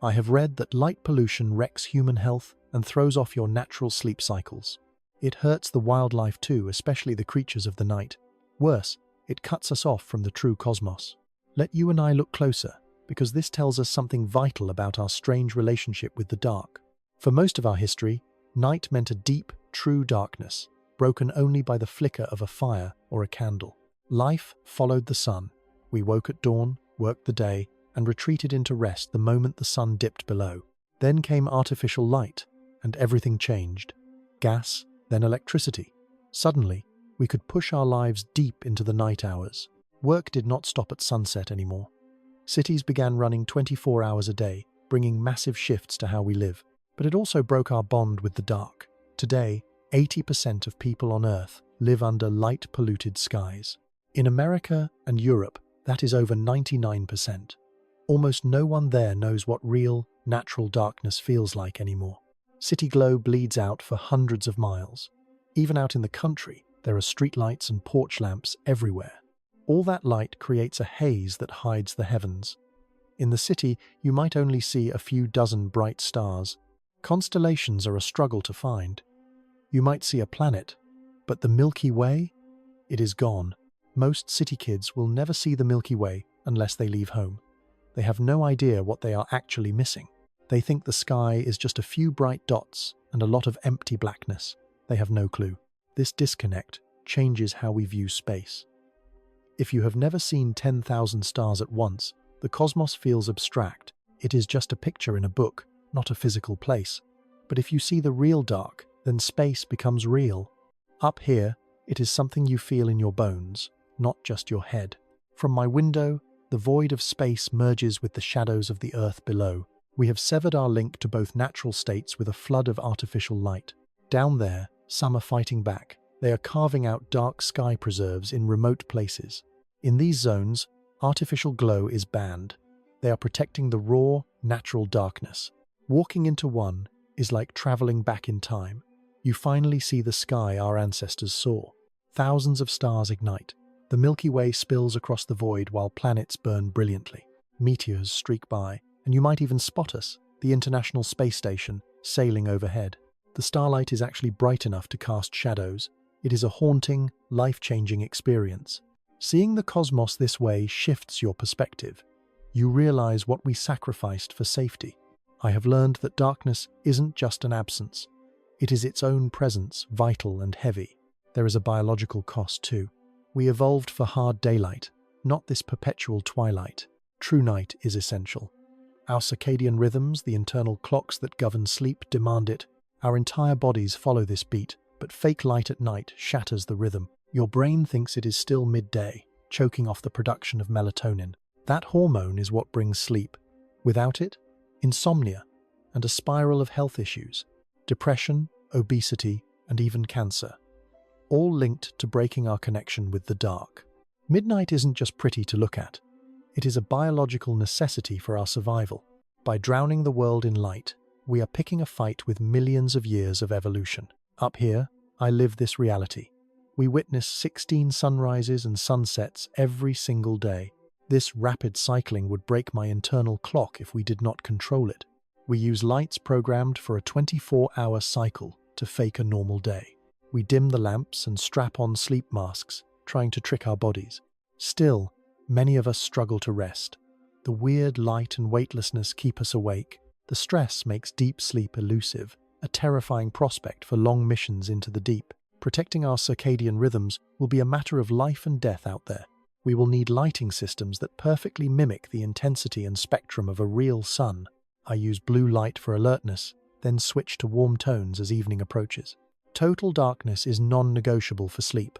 I have read that light pollution wrecks human health and throws off your natural sleep cycles. It hurts the wildlife too, especially the creatures of the night. Worse, it cuts us off from the true cosmos. Let you and I look closer, because this tells us something vital about our strange relationship with the dark. For most of our history, night meant a deep, true darkness, broken only by the flicker of a fire or a candle. Life followed the sun. We woke at dawn, worked the day, and retreated into rest the moment the sun dipped below. Then came artificial light, and everything changed. Gas, then electricity. Suddenly, we could push our lives deep into the night hours. Work did not stop at sunset anymore. Cities began running 24 hours a day, bringing massive shifts to how we live. But it also broke our bond with the dark. Today, 80% of people on Earth live under light-polluted skies. In America and Europe, that is over 99%. Almost no one there knows what real, natural darkness feels like anymore. City glow bleeds out for hundreds of miles. Even out in the country, there are streetlights and porch lamps everywhere. All that light creates a haze that hides the heavens. In the city, you might only see a few dozen bright stars. Constellations are a struggle to find. You might see a planet, but the Milky Way? It is gone. Most city kids will never see the Milky Way unless they leave home. They have no idea what they are actually missing. They think the sky is just a few bright dots and a lot of empty blackness. They have no clue. This disconnect changes how we view space. If you have never seen 10,000 stars at once, the cosmos feels abstract. It is just a picture in a book, not a physical place. But if you see the real dark, then space becomes real. Up here, it is something you feel in your bones, not just your head. From my window, the void of space merges with the shadows of the Earth below. We have severed our link to both natural states with a flood of artificial light. Down there, some are fighting back. They are carving out dark sky preserves in remote places. In these zones, artificial glow is banned. They are protecting the raw, natural darkness. Walking into one is like traveling back in time. You finally see the sky our ancestors saw. Thousands of stars ignite. The Milky Way spills across the void while planets burn brilliantly. Meteors streak by, and you might even spot us, the International Space Station, sailing overhead. The starlight is actually bright enough to cast shadows. It is a haunting, life-changing experience. Seeing the cosmos this way shifts your perspective. You realize what we sacrificed for safety. I have learned that darkness isn't just an absence. It is its own presence, vital and heavy. There is a biological cost too. We evolved for hard daylight, not this perpetual twilight. True night is essential. Our circadian rhythms, the internal clocks that govern sleep, demand it. Our entire bodies follow this beat, but fake light at night shatters the rhythm. Your brain thinks it is still midday, choking off the production of melatonin. That hormone is what brings sleep. Without it, insomnia, and a spiral of health issues, depression, obesity, and even cancer. All linked to breaking our connection with the dark. Midnight isn't just pretty to look at. It is a biological necessity for our survival. By drowning the world in light, we are picking a fight with millions of years of evolution. Up here, I live this reality. We witness 16 sunrises and sunsets every single day. This rapid cycling would break my internal clock if we did not control it. We use lights programmed for a 24-hour cycle to fake a normal day. We dim the lamps and strap on sleep masks, trying to trick our bodies. Still, many of us struggle to rest. The weird light and weightlessness keep us awake. The stress makes deep sleep elusive, a terrifying prospect for long missions into the deep. Protecting our circadian rhythms will be a matter of life and death out there. We will need lighting systems that perfectly mimic the intensity and spectrum of a real sun. I use blue light for alertness, then switch to warm tones as evening approaches. Total darkness is non-negotiable for sleep.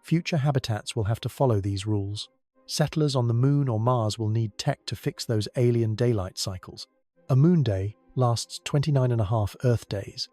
Future habitats will have to follow these rules. Settlers on the Moon or Mars will need tech to fix those alien daylight cycles. A moon day lasts 29.5 Earth days,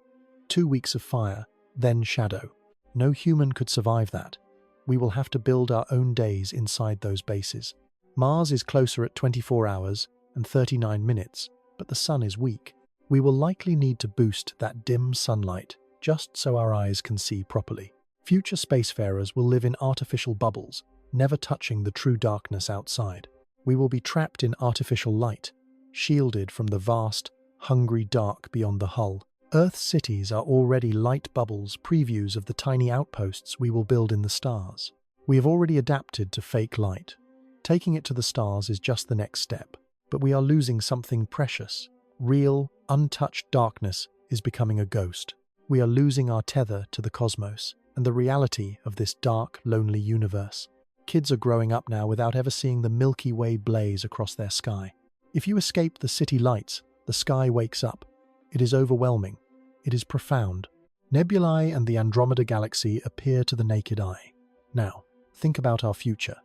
2 weeks of fire, then shadow. No human could survive that. We will have to build our own days inside those bases. Mars is closer at 24 hours and 39 minutes, but the sun is weak. We will likely need to boost that dim sunlight just so our eyes can see properly. Future spacefarers will live in artificial bubbles, never touching the true darkness outside. We will be trapped in artificial light, shielded from the vast, hungry dark beyond the hull. Earth's cities are already light bubbles, previews of the tiny outposts we will build in the stars. We have already adapted to fake light. Taking it to the stars is just the next step, but we are losing something precious. Real, untouched darkness is becoming a ghost. We are losing our tether to the cosmos and the reality of this dark, lonely universe. Kids are growing up now without ever seeing the Milky Way blaze across their sky. If you escape the city lights, the sky wakes up. It is overwhelming. It is profound. Nebulae and the Andromeda Galaxy appear to the naked eye. Now, think about our future.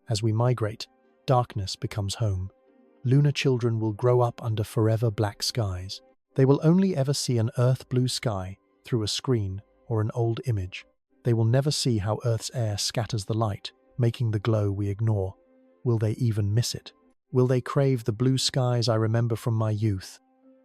As we migrate, darkness becomes home. Lunar children will grow up under forever black skies. They will only ever see an Earth-blue sky through a screen or an old image. They will never see how Earth's air scatters the light, making the glow we ignore. Will they even miss it? Will they crave the blue skies I remember from my youth?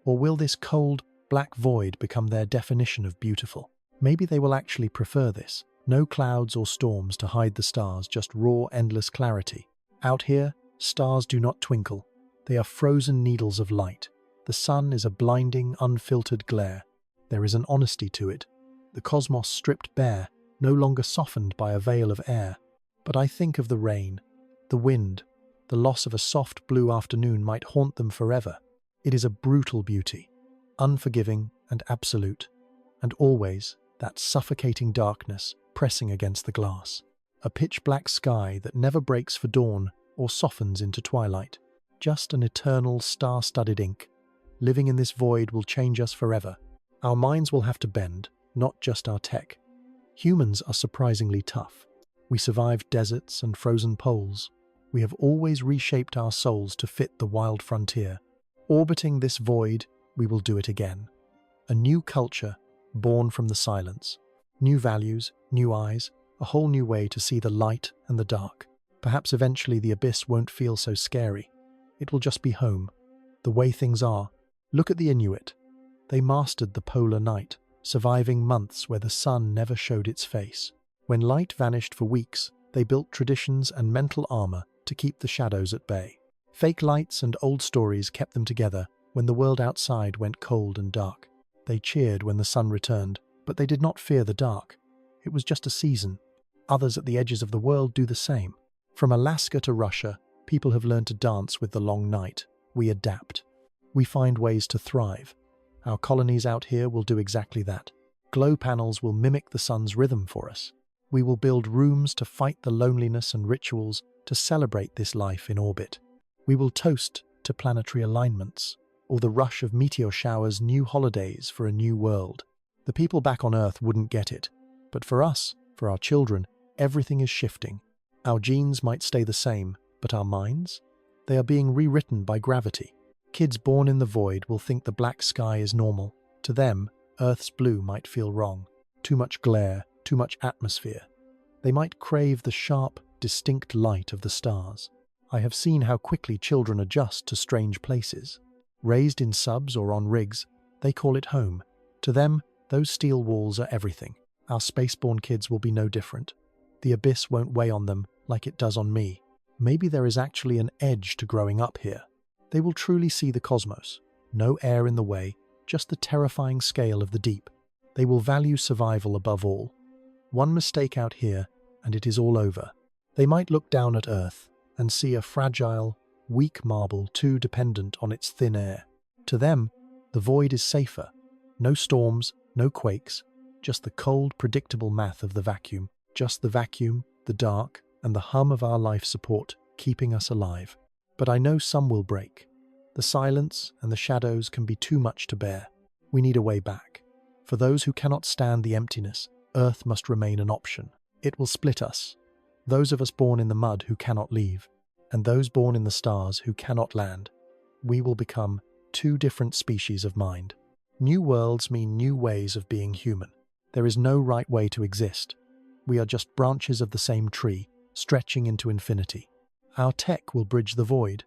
Or will this cold, black void become their definition of beautiful? Maybe they will actually prefer this. No clouds or storms to hide the stars, just raw, endless clarity. Out here, stars do not twinkle. They are frozen needles of light. The sun is a blinding, unfiltered glare. There is an honesty to it. The cosmos stripped bare, no longer softened by a veil of air. But I think of the rain, the wind. The loss of a soft blue afternoon might haunt them forever. It is a brutal beauty, unforgiving and absolute, and always that suffocating darkness pressing against the glass. A pitch-black sky that never breaks for dawn or softens into twilight. Just an eternal star-studded ink. Living in this void will change us forever. Our minds will have to bend, not just our tech. Humans are surprisingly tough. We survived deserts and frozen poles. We have always reshaped our souls to fit the wild frontier. Orbiting this void, we will do it again. A new culture, born from the silence. New values, new eyes, a whole new way to see the light and the dark. Perhaps eventually the abyss won't feel so scary. It will just be home. The way things are. Look at the Inuit. They mastered the polar night, surviving months where the sun never showed its face. When light vanished for weeks, they built traditions and mental armor to keep the shadows at bay. Fake lights and old stories kept them together when the world outside went cold and dark. They cheered when the sun returned, but they did not fear the dark. It was just a season. Others at the edges of the world do the same. From Alaska to Russia, people have learned to dance with the long night. We adapt. We find ways to thrive. Our colonies out here will do exactly that. Glow panels will mimic the sun's rhythm for us. We will build rooms to fight the loneliness and rituals to celebrate this life in orbit. We will toast to planetary alignments, or the rush of meteor showers, new holidays for a new world. The people back on Earth wouldn't get it. But for us, for our children, everything is shifting. Our genes might stay the same, but our minds? They are being rewritten by gravity. Kids born in the void will think the black sky is normal. To them, Earth's blue might feel wrong. Too much glare, too much atmosphere. They might crave the sharp, distinct light of the stars. I have seen how quickly children adjust to strange places. Raised in subs or on rigs, they call it home. To them, those steel walls are everything. Our spaceborne kids will be no different. The abyss won't weigh on them like it does on me. Maybe there is actually an edge to growing up here. They will truly see the cosmos. No air in the way, just the terrifying scale of the deep. They will value survival above all. One mistake out here, and it is all over. They might look down at Earth and see a fragile, weak marble too dependent on its thin air. To them, the void is safer. No storms, no quakes, just the cold, predictable math of the vacuum. Just the vacuum, the dark, and the hum of our life support keeping us alive. But I know some will break. The silence and the shadows can be too much to bear. We need a way back. For those who cannot stand the emptiness, Earth must remain an option. It will split us. Those of us born in the mud who cannot leave, and those born in the stars who cannot land. We will become two different species of mind. New worlds mean new ways of being human. There is no right way to exist. We are just branches of the same tree, stretching into infinity. Our tech will bridge the void.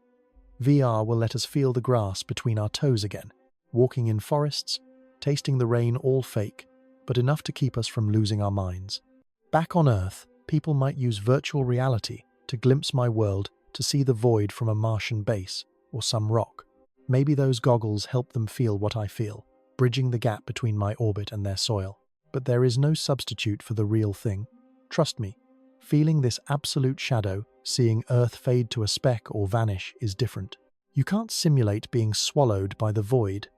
VR will let us feel the grass between our toes again, walking in forests, tasting the rain, all fake, but enough to keep us from losing our minds. Back on Earth, people might use virtual reality to glimpse my world, to see the void from a Martian base or some rock. Maybe those goggles help them feel what I feel, bridging the gap between my orbit and their soil. But there is no substitute for the real thing. Trust me, feeling this absolute shadow, seeing Earth fade to a speck or vanish is different. You can't simulate being swallowed by the void.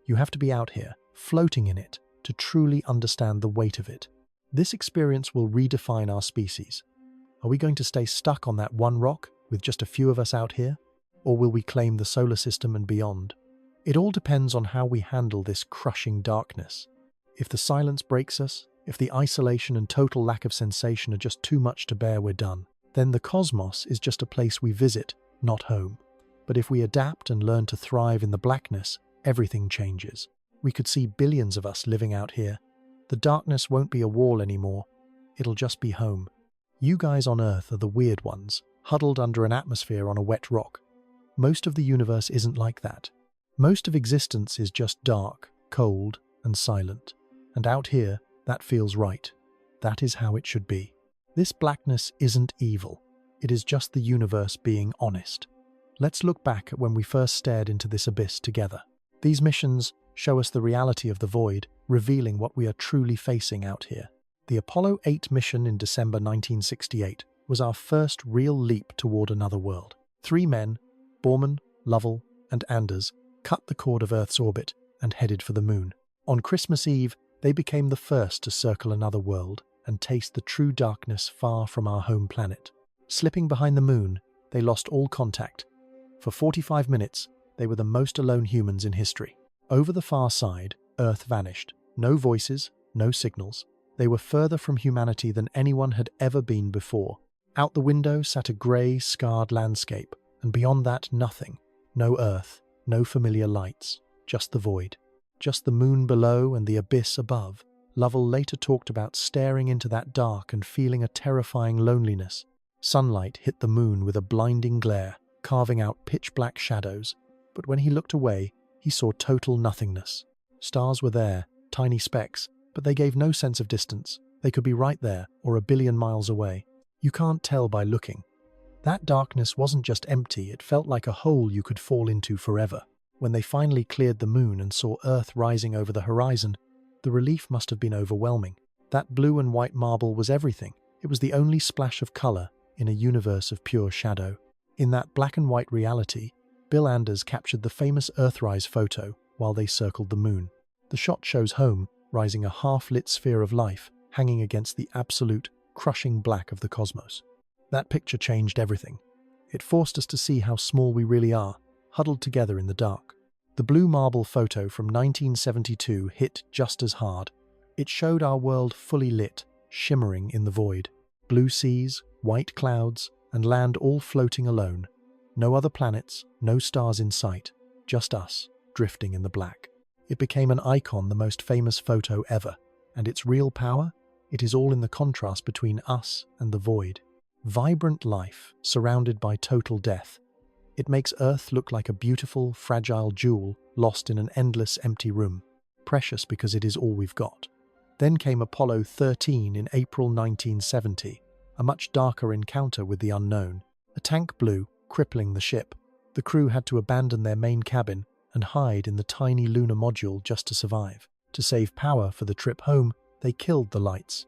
You have to be out here, floating in it, to truly understand the weight of it. This experience will redefine our species. Are we going to stay stuck on that one rock with just a few of us out here? Or will we claim the solar system and beyond? It all depends on how we handle this crushing darkness. If the silence breaks us, if the isolation and total lack of sensation are just too much to bear, we're done. Then the cosmos is just a place we visit, not home. But if we adapt and learn to thrive in the blackness, everything changes. We could see billions of us living out here. The darkness won't be a wall anymore. It'll just be home. You guys on Earth are the weird ones, huddled under an atmosphere on a wet rock. Most of the universe isn't like that. Most of existence is just dark, cold, and silent. And out here, that feels right. That is how it should be. This blackness isn't evil. It is just the universe being honest. Let's look back at when we first stared into this abyss together. These missions show us the reality of the void, revealing what we are truly facing out here. The Apollo 8 mission in December 1968 was our first real leap toward another world. 3 men, Borman, Lovell, and Anders, cut the cord of Earth's orbit and headed for the moon. On Christmas Eve, they became the first to circle another world and taste the true darkness far from our home planet. Slipping behind the moon, they lost all contact. For 45 minutes, they were the most alone humans in history. Over the far side, Earth vanished. No voices, no signals. They were further from humanity than anyone had ever been before. Out the window sat a grey, scarred landscape, and beyond that, nothing. No Earth, no familiar lights, just the void. Just the moon below and the abyss above. Lovell later talked about staring into that dark and feeling a terrifying loneliness. Sunlight hit the moon with a blinding glare, carving out pitch-black shadows. But when he looked away, he saw total nothingness. Stars were there, tiny specks, but they gave no sense of distance. They could be right there, or a billion miles away. You can't tell by looking. That darkness wasn't just empty, it felt like a hole you could fall into forever. When they finally cleared the moon and saw Earth rising over the horizon, the relief must have been overwhelming. That blue and white marble was everything. It was the only splash of colour in a universe of pure shadow. In that black and white reality, Bill Anders captured the famous Earthrise photo while they circled the moon. The shot shows home, rising a half-lit sphere of life, hanging against the absolute, crushing black of the cosmos. That picture changed everything. It forced us to see how small we really are, huddled together in the dark. The blue marble photo from 1972 hit just as hard. It showed our world fully lit, shimmering in the void. Blue seas, white clouds, and land all floating alone. No other planets, no stars in sight, just us, drifting in the black. It became an icon, the most famous photo ever. And its real power? It is all in the contrast between us and the void. Vibrant life, surrounded by total death. It makes Earth look like a beautiful, fragile jewel lost in an endless, empty room. Precious because it is all we've got. Then came Apollo 13 in April 1970, a much darker encounter with the unknown. A tank blew, crippling the ship. The crew had to abandon their main cabin and hide in the tiny lunar module just to survive. To save power for the trip home, they killed the lights.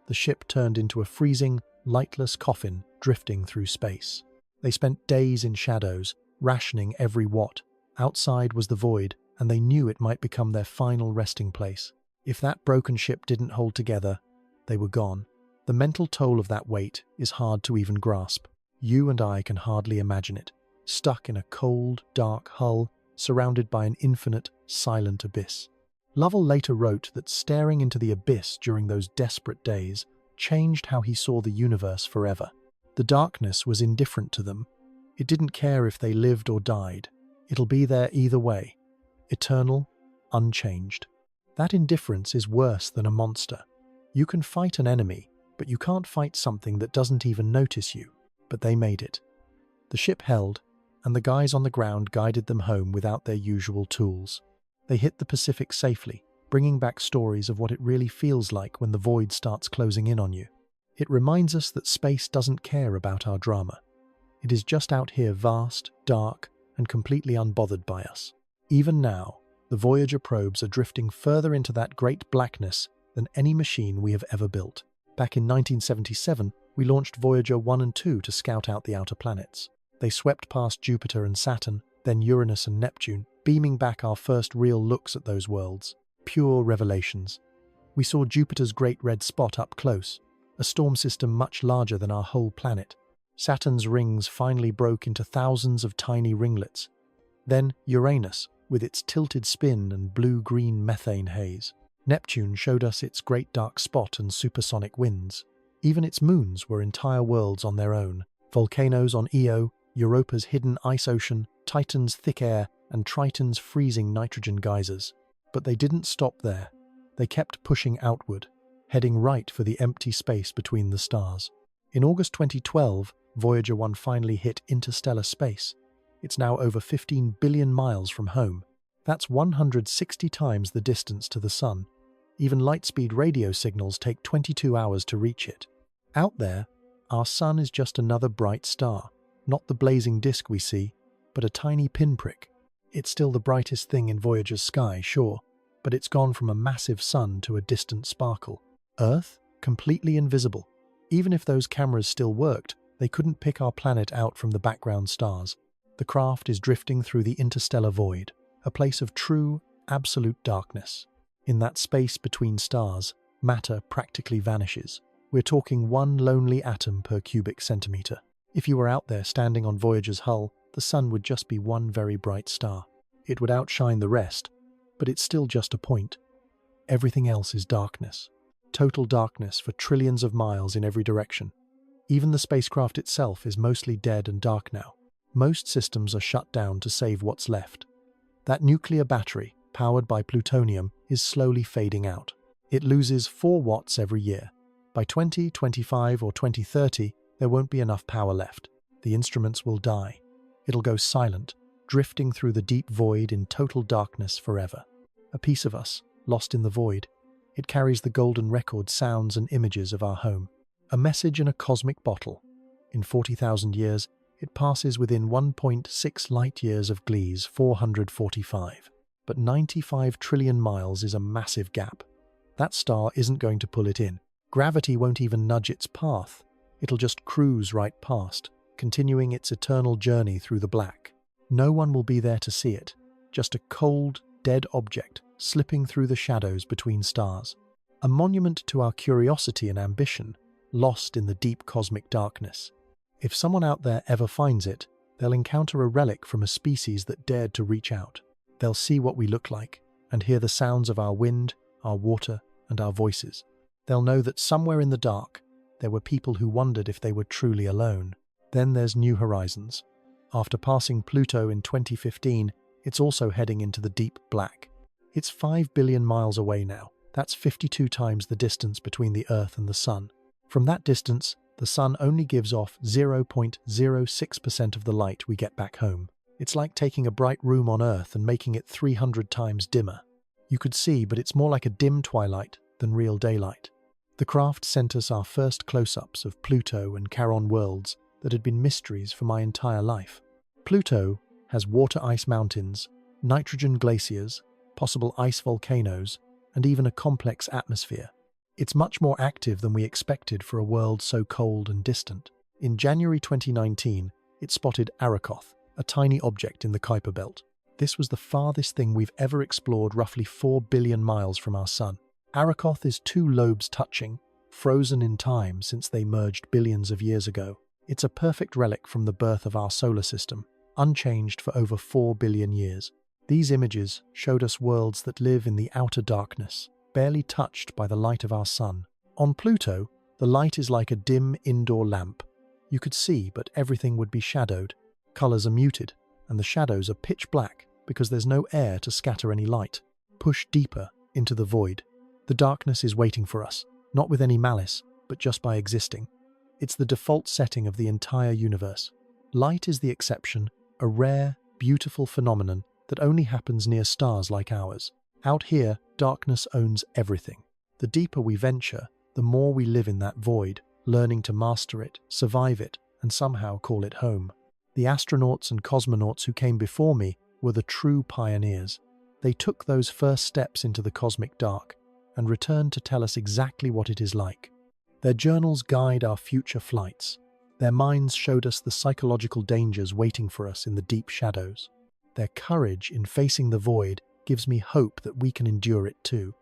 The ship turned into a freezing, lightless coffin drifting through space. They spent days in shadows, rationing every watt. Outside was the void, and they knew it might become their final resting place. If that broken ship didn't hold together, they were gone. The mental toll of that weight is hard to even grasp. You and I can hardly imagine it, stuck in a cold, dark hull, surrounded by an infinite, silent abyss. Lovell later wrote that staring into the abyss during those desperate days changed how he saw the universe forever. The darkness was indifferent to them. It didn't care if they lived or died. It'll be there either way. Eternal, unchanged. That indifference is worse than a monster. You can fight an enemy, but you can't fight something that doesn't even notice you. But they made it. The ship held, and the guys on the ground guided them home without their usual tools. They hit the Pacific safely, bringing back stories of what it really feels like when the void starts closing in on you. It reminds us that space doesn't care about our drama. It is just out here vast, dark, and completely unbothered by us. Even now, the Voyager probes are drifting further into that great blackness than any machine we have ever built. Back in 1977, we launched Voyager 1 and 2 to scout out the outer planets. They swept past Jupiter and Saturn, then Uranus and Neptune, beaming back our first real looks at those worlds. Pure revelations. We saw Jupiter's great red spot up close, a storm system much larger than our whole planet. Saturn's rings finally broke into thousands of tiny ringlets. Then Uranus, with its tilted spin and blue-green methane haze. Neptune showed us its great dark spot and supersonic winds. Even its moons were entire worlds on their own. Volcanoes on Io, Europa's hidden ice ocean, Titan's thick air, and Triton's freezing nitrogen geysers. But they didn't stop there. They kept pushing outward, heading right for the empty space between the stars. In August 2012, Voyager 1 finally hit interstellar space. It's now over 15 billion miles from home. That's 160 times the distance to the Sun. Even light-speed radio signals take 22 hours to reach it. Out there, our Sun is just another bright star. Not the blazing disk we see, but a tiny pinprick. It's still the brightest thing in Voyager's sky, sure, but it's gone from a massive sun to a distant sparkle. Earth, completely invisible. Even if those cameras still worked, they couldn't pick our planet out from the background stars. The craft is drifting through the interstellar void, a place of true, absolute darkness. In that space between stars, matter practically vanishes. We're talking one lonely atom per cubic centimeter. If you were out there standing on Voyager's hull, the sun would just be one very bright star. It would outshine the rest, but it's still just a point. Everything else is darkness. Total darkness for trillions of miles in every direction. Even the spacecraft itself is mostly dead and dark now. Most systems are shut down to save what's left. That nuclear battery, powered by plutonium, is slowly fading out. It loses 4 watts every year. By 2025 or 2030, there won't be enough power left. The instruments will die. It'll go silent, drifting through the deep void in total darkness forever. A piece of us, lost in the void. It carries the golden record sounds and images of our home. A message in a cosmic bottle. In 40,000 years, it passes within 1.6 light-years of Gliese 445. But 95 trillion miles is a massive gap. That star isn't going to pull it in. Gravity won't even nudge its path. It'll just cruise right past, continuing its eternal journey through the black. No one will be there to see it. Just a cold, dead object slipping through the shadows between stars. A monument to our curiosity and ambition, lost in the deep cosmic darkness. If someone out there ever finds it, they'll encounter a relic from a species that dared to reach out. They'll see what we look like and hear the sounds of our wind, our water, and our voices. They'll know that somewhere in the dark, there were people who wondered if they were truly alone. Then there's New Horizons. After passing Pluto in 2015, it's also heading into the deep black. It's 5 billion miles away now. That's 52 times the distance between the Earth and the Sun. From that distance, the Sun only gives off 0.06% of the light we get back home. It's like taking a bright room on Earth and making it 300 times dimmer. You could see, but it's more like a dim twilight than real daylight. The craft sent us our first close-ups of Pluto and Charon worlds that had been mysteries for my entire life. Pluto has water-ice mountains, nitrogen glaciers, possible ice volcanoes, and even a complex atmosphere. It's much more active than we expected for a world so cold and distant. In January 2019, it spotted Arakoth, a tiny object in the Kuiper Belt. This was the farthest thing we've ever explored, roughly 4 billion miles from our sun. Arakoth is two lobes touching, frozen in time since they merged billions of years ago. It's a perfect relic from the birth of our solar system, unchanged for over 4 billion years. These images showed us worlds that live in the outer darkness, barely touched by the light of our sun. On Pluto, the light is like a dim indoor lamp. You could see, but everything would be shadowed. Colors are muted, and the shadows are pitch black because there's no air to scatter any light. Push deeper into the void. The darkness is waiting for us, not with any malice, but just by existing. It's the default setting of the entire universe. Light is the exception, a rare, beautiful phenomenon that only happens near stars like ours. Out here, darkness owns everything. The deeper we venture, the more we live in that void, learning to master it, survive it, and somehow call it home. The astronauts and cosmonauts who came before me were the true pioneers. They took those first steps into the cosmic dark and returned to tell us exactly what it is like. Their journals guide our future flights. Their minds showed us the psychological dangers waiting for us in the deep shadows. Their courage in facing the void gives me hope that we can endure it too,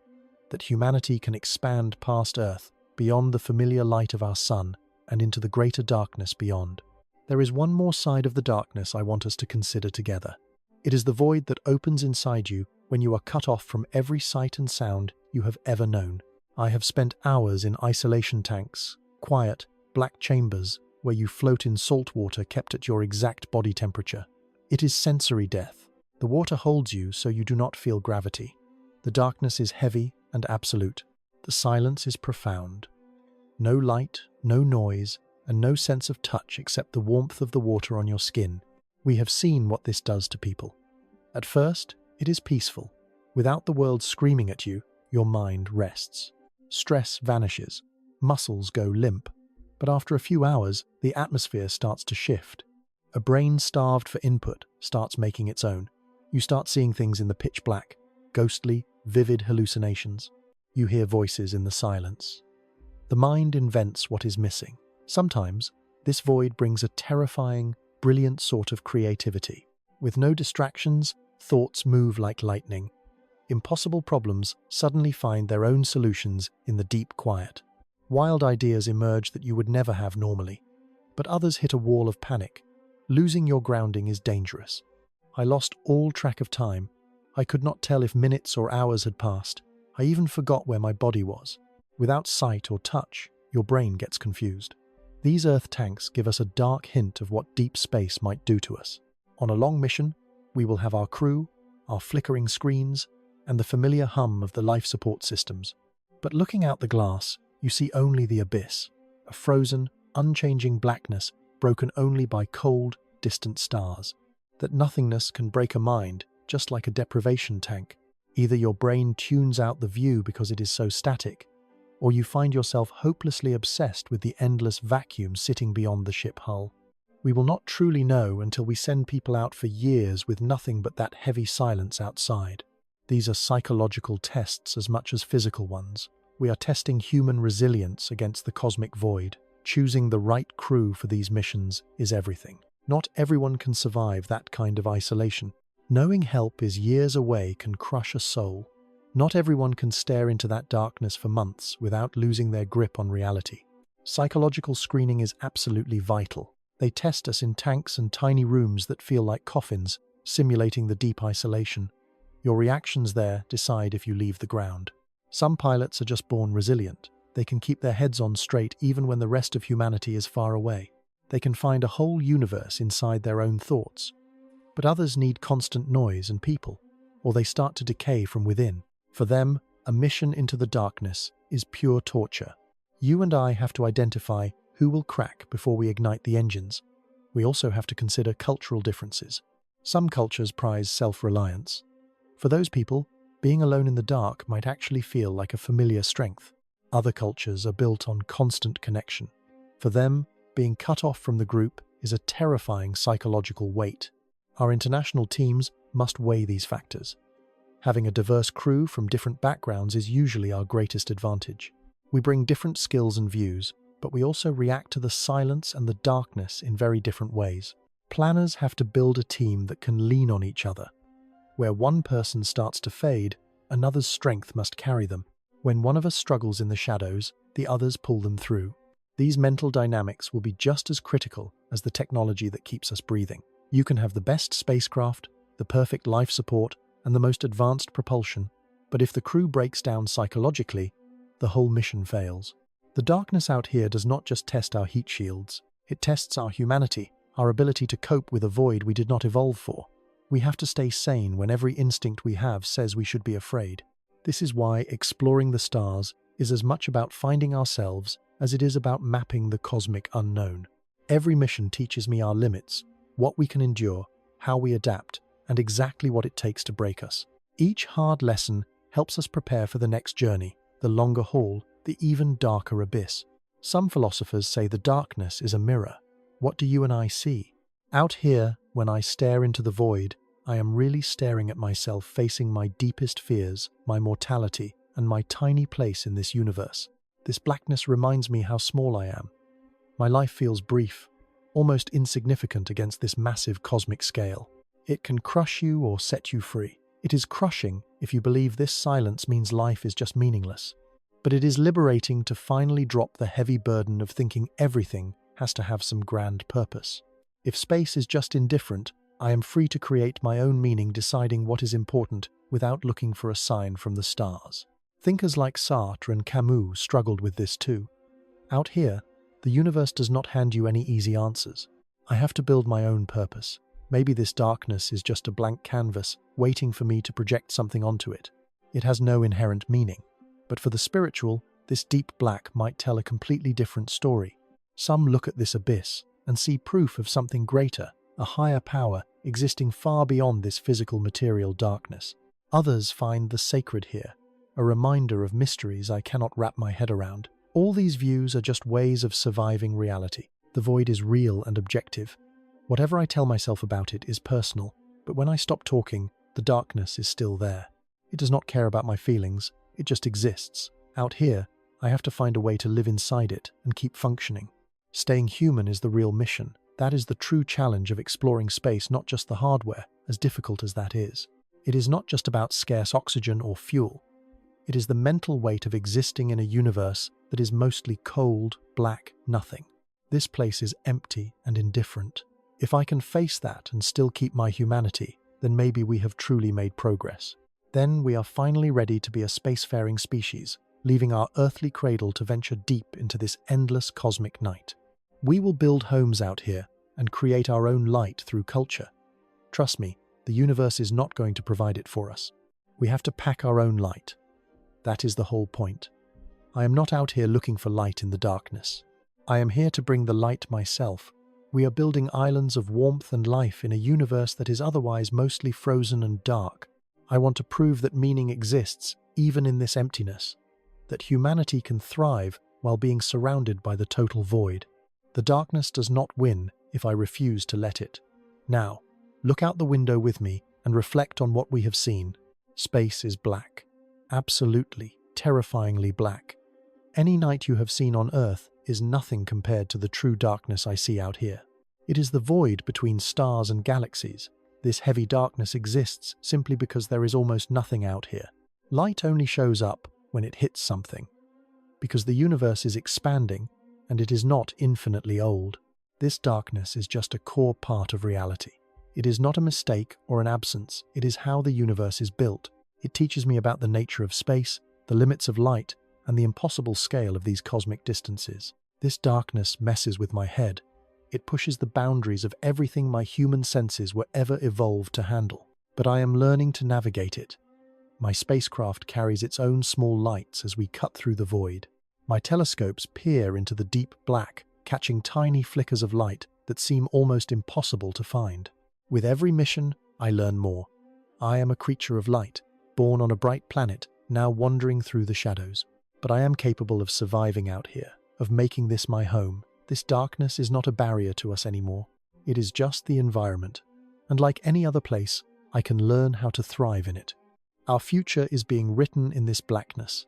that humanity can expand past Earth, beyond the familiar light of our sun, and into the greater darkness beyond. There is one more side of the darkness I want us to consider together. It is the void that opens inside you when you are cut off from every sight and sound you have ever known. I have spent hours in isolation tanks, quiet, black chambers where you float in salt water kept at your exact body temperature. It is sensory death. The water holds you so you do not feel gravity. The darkness is heavy and absolute. The silence is profound. No light, no noise, and no sense of touch except the warmth of the water on your skin. We have seen what this does to people. At first, it is peaceful. Without the world screaming at you, your mind rests. Stress vanishes. Muscles go limp. But after a few hours, the atmosphere starts to shift. A brain starved for input starts making its own. You start seeing things in the pitch black, ghostly, vivid hallucinations. You hear voices in the silence. The mind invents what is missing. Sometimes, this void brings a terrifying, brilliant sort of creativity. With no distractions, thoughts move like lightning. Impossible problems suddenly find their own solutions in the deep quiet. Wild ideas emerge that you would never have normally. But others hit a wall of panic. Losing your grounding is dangerous. I lost all track of time. I could not tell if minutes or hours had passed. I even forgot where my body was. Without sight or touch, your brain gets confused. These Earth tanks give us a dark hint of what deep space might do to us. On a long mission, we will have our crew, our flickering screens, and the familiar hum of the life support systems. But looking out the glass, you see only the abyss, a frozen, unchanging blackness broken only by cold, distant stars. That nothingness can break a mind, just like a deprivation tank. Either your brain tunes out the view because it is so static, or you find yourself hopelessly obsessed with the endless vacuum sitting beyond the ship hull. We will not truly know until we send people out for years with nothing but that heavy silence outside. These are psychological tests as much as physical ones. We are testing human resilience against the cosmic void. Choosing the right crew for these missions is everything. Not everyone can survive that kind of isolation. Knowing help is years away can crush a soul. Not everyone can stare into that darkness for months without losing their grip on reality. Psychological screening is absolutely vital. They test us in tanks and tiny rooms that feel like coffins, simulating the deep isolation. Your reactions there decide if you leave the ground. Some pilots are just born resilient. They can keep their heads on straight even when the rest of humanity is far away. They can find a whole universe inside their own thoughts. But others need constant noise and people, or they start to decay from within. For them, a mission into the darkness is pure torture. You and I have to identify who will crack before we ignite the engines. We also have to consider cultural differences. Some cultures prize self-reliance. For those people, Being alone in the dark might actually feel like a familiar strength. Other cultures are built on constant connection. For them, being cut off from the group is a terrifying psychological weight. Our international teams must weigh these factors. Having a diverse crew from different backgrounds is usually our greatest advantage. We bring different skills and views, but we also react to the silence and the darkness in very different ways. Planners have to build a team that can lean on each other. Where one person starts to fade, another's strength must carry them. When one of us struggles in the shadows, the others pull them through. These mental dynamics will be just as critical as the technology that keeps us breathing. You can have the best spacecraft, the perfect life support, and the most advanced propulsion, but if the crew breaks down psychologically, the whole mission fails. The darkness out here does not just test our heat shields, it tests our humanity, our ability to cope with a void we did not evolve for. We have to stay sane when every instinct we have says we should be afraid. This is why exploring the stars is as much about finding ourselves as it is about mapping the cosmic unknown. Every mission teaches me our limits, what we can endure, how we adapt, and exactly what it takes to break us. Each hard lesson helps us prepare for the next journey, the longer haul, the even darker abyss. Some philosophers say the darkness is a mirror. What do you and I see? Out here, when I stare into the void, I am really staring at myself facing my deepest fears, my mortality, and my tiny place in this universe. This blackness reminds me how small I am. My life feels brief, almost insignificant against this massive cosmic scale. It can crush you or set you free. It is crushing if you believe this silence means life is just meaningless. But it is liberating to finally drop the heavy burden of thinking everything has to have some grand purpose. If space is just indifferent, I am free to create my own meaning, deciding what is important without looking for a sign from the stars. Thinkers like Sartre and Camus struggled with this too. Out here, the universe does not hand you any easy answers. I have to build my own purpose. Maybe this darkness is just a blank canvas waiting for me to project something onto it. It has no inherent meaning. But for the spiritual, this deep black might tell a completely different story. Some look at this abyss and see proof of something greater, a higher power existing far beyond this physical material darkness. Others find the sacred here, a reminder of mysteries I cannot wrap my head around. All these views are just ways of surviving reality. The void is real and objective. Whatever I tell myself about it is personal, but when I stop talking, the darkness is still there. It does not care about my feelings, it just exists. Out here, I have to find a way to live inside it and keep functioning. Staying human is the real mission. That is the true challenge of exploring space, not just the hardware, as difficult as that is. It is not just about scarce oxygen or fuel. It is the mental weight of existing in a universe that is mostly cold, black, nothing. This place is empty and indifferent. If I can face that and still keep my humanity, then maybe we have truly made progress. Then we are finally ready to be a spacefaring species, leaving our earthly cradle to venture deep into this endless cosmic night. We will build homes out here and create our own light through culture. Trust me, the universe is not going to provide it for us. We have to pack our own light. That is the whole point. I am not out here looking for light in the darkness. I am here to bring the light myself. We are building islands of warmth and life in a universe that is otherwise mostly frozen and dark. I want to prove that meaning exists, even in this emptiness. That humanity can thrive while being surrounded by the total void. The darkness does not win if I refuse to let it. Now, look out the window with me and reflect on what we have seen. Space is black. Absolutely, terrifyingly black. Any night you have seen on Earth is nothing compared to the true darkness I see out here. It is the void between stars and galaxies. This heavy darkness exists simply because there is almost nothing out here. Light only shows up when it hits something. Because the universe is expanding, and it is not infinitely old. This darkness is just a core part of reality. It is not a mistake or an absence, it is how the universe is built. It teaches me about the nature of space, the limits of light, and the impossible scale of these cosmic distances. This darkness messes with my head. It pushes the boundaries of everything my human senses were ever evolved to handle. But I am learning to navigate it. My spacecraft carries its own small lights as we cut through the void. My telescopes peer into the deep black, catching tiny flickers of light that seem almost impossible to find. With every mission, I learn more. I am a creature of light, born on a bright planet, now wandering through the shadows. But I am capable of surviving out here, of making this my home. This darkness is not a barrier to us anymore. It is just the environment. And like any other place, I can learn how to thrive in it. Our future is being written in this blackness.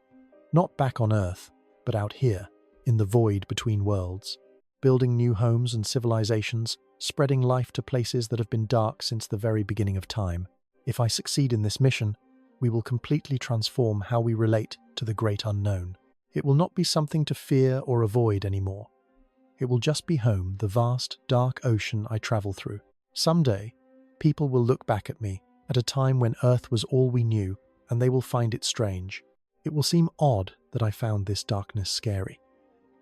Not back on Earth, but out here, in the void between worlds. Building new homes and civilizations, spreading life to places that have been dark since the very beginning of time. If I succeed in this mission, we will completely transform how we relate to the great unknown. It will not be something to fear or avoid anymore. It will just be home, the vast, dark ocean I travel through. Someday, people will look back at me, at a time when Earth was all we knew, and they will find it strange. It will seem odd that I found this darkness scary.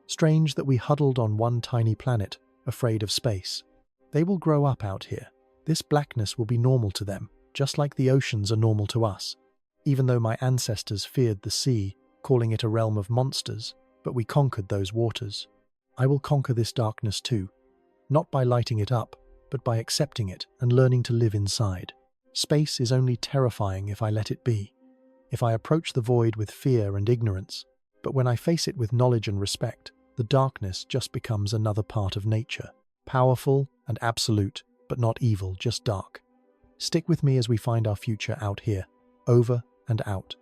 Strange that we huddled on one tiny planet, afraid of space. They will grow up out here. This blackness will be normal to them, just like the oceans are normal to us. Even though my ancestors feared the sea, calling it a realm of monsters, but we conquered those waters. I will conquer this darkness too, not by lighting it up, but by accepting it and learning to live inside. Space is only terrifying if I let it be, if I approach the void with fear and ignorance. But when I face it with knowledge and respect, the darkness just becomes another part of nature. Powerful and absolute, but not evil, just dark. Stick with me as we find our future out here, over and out.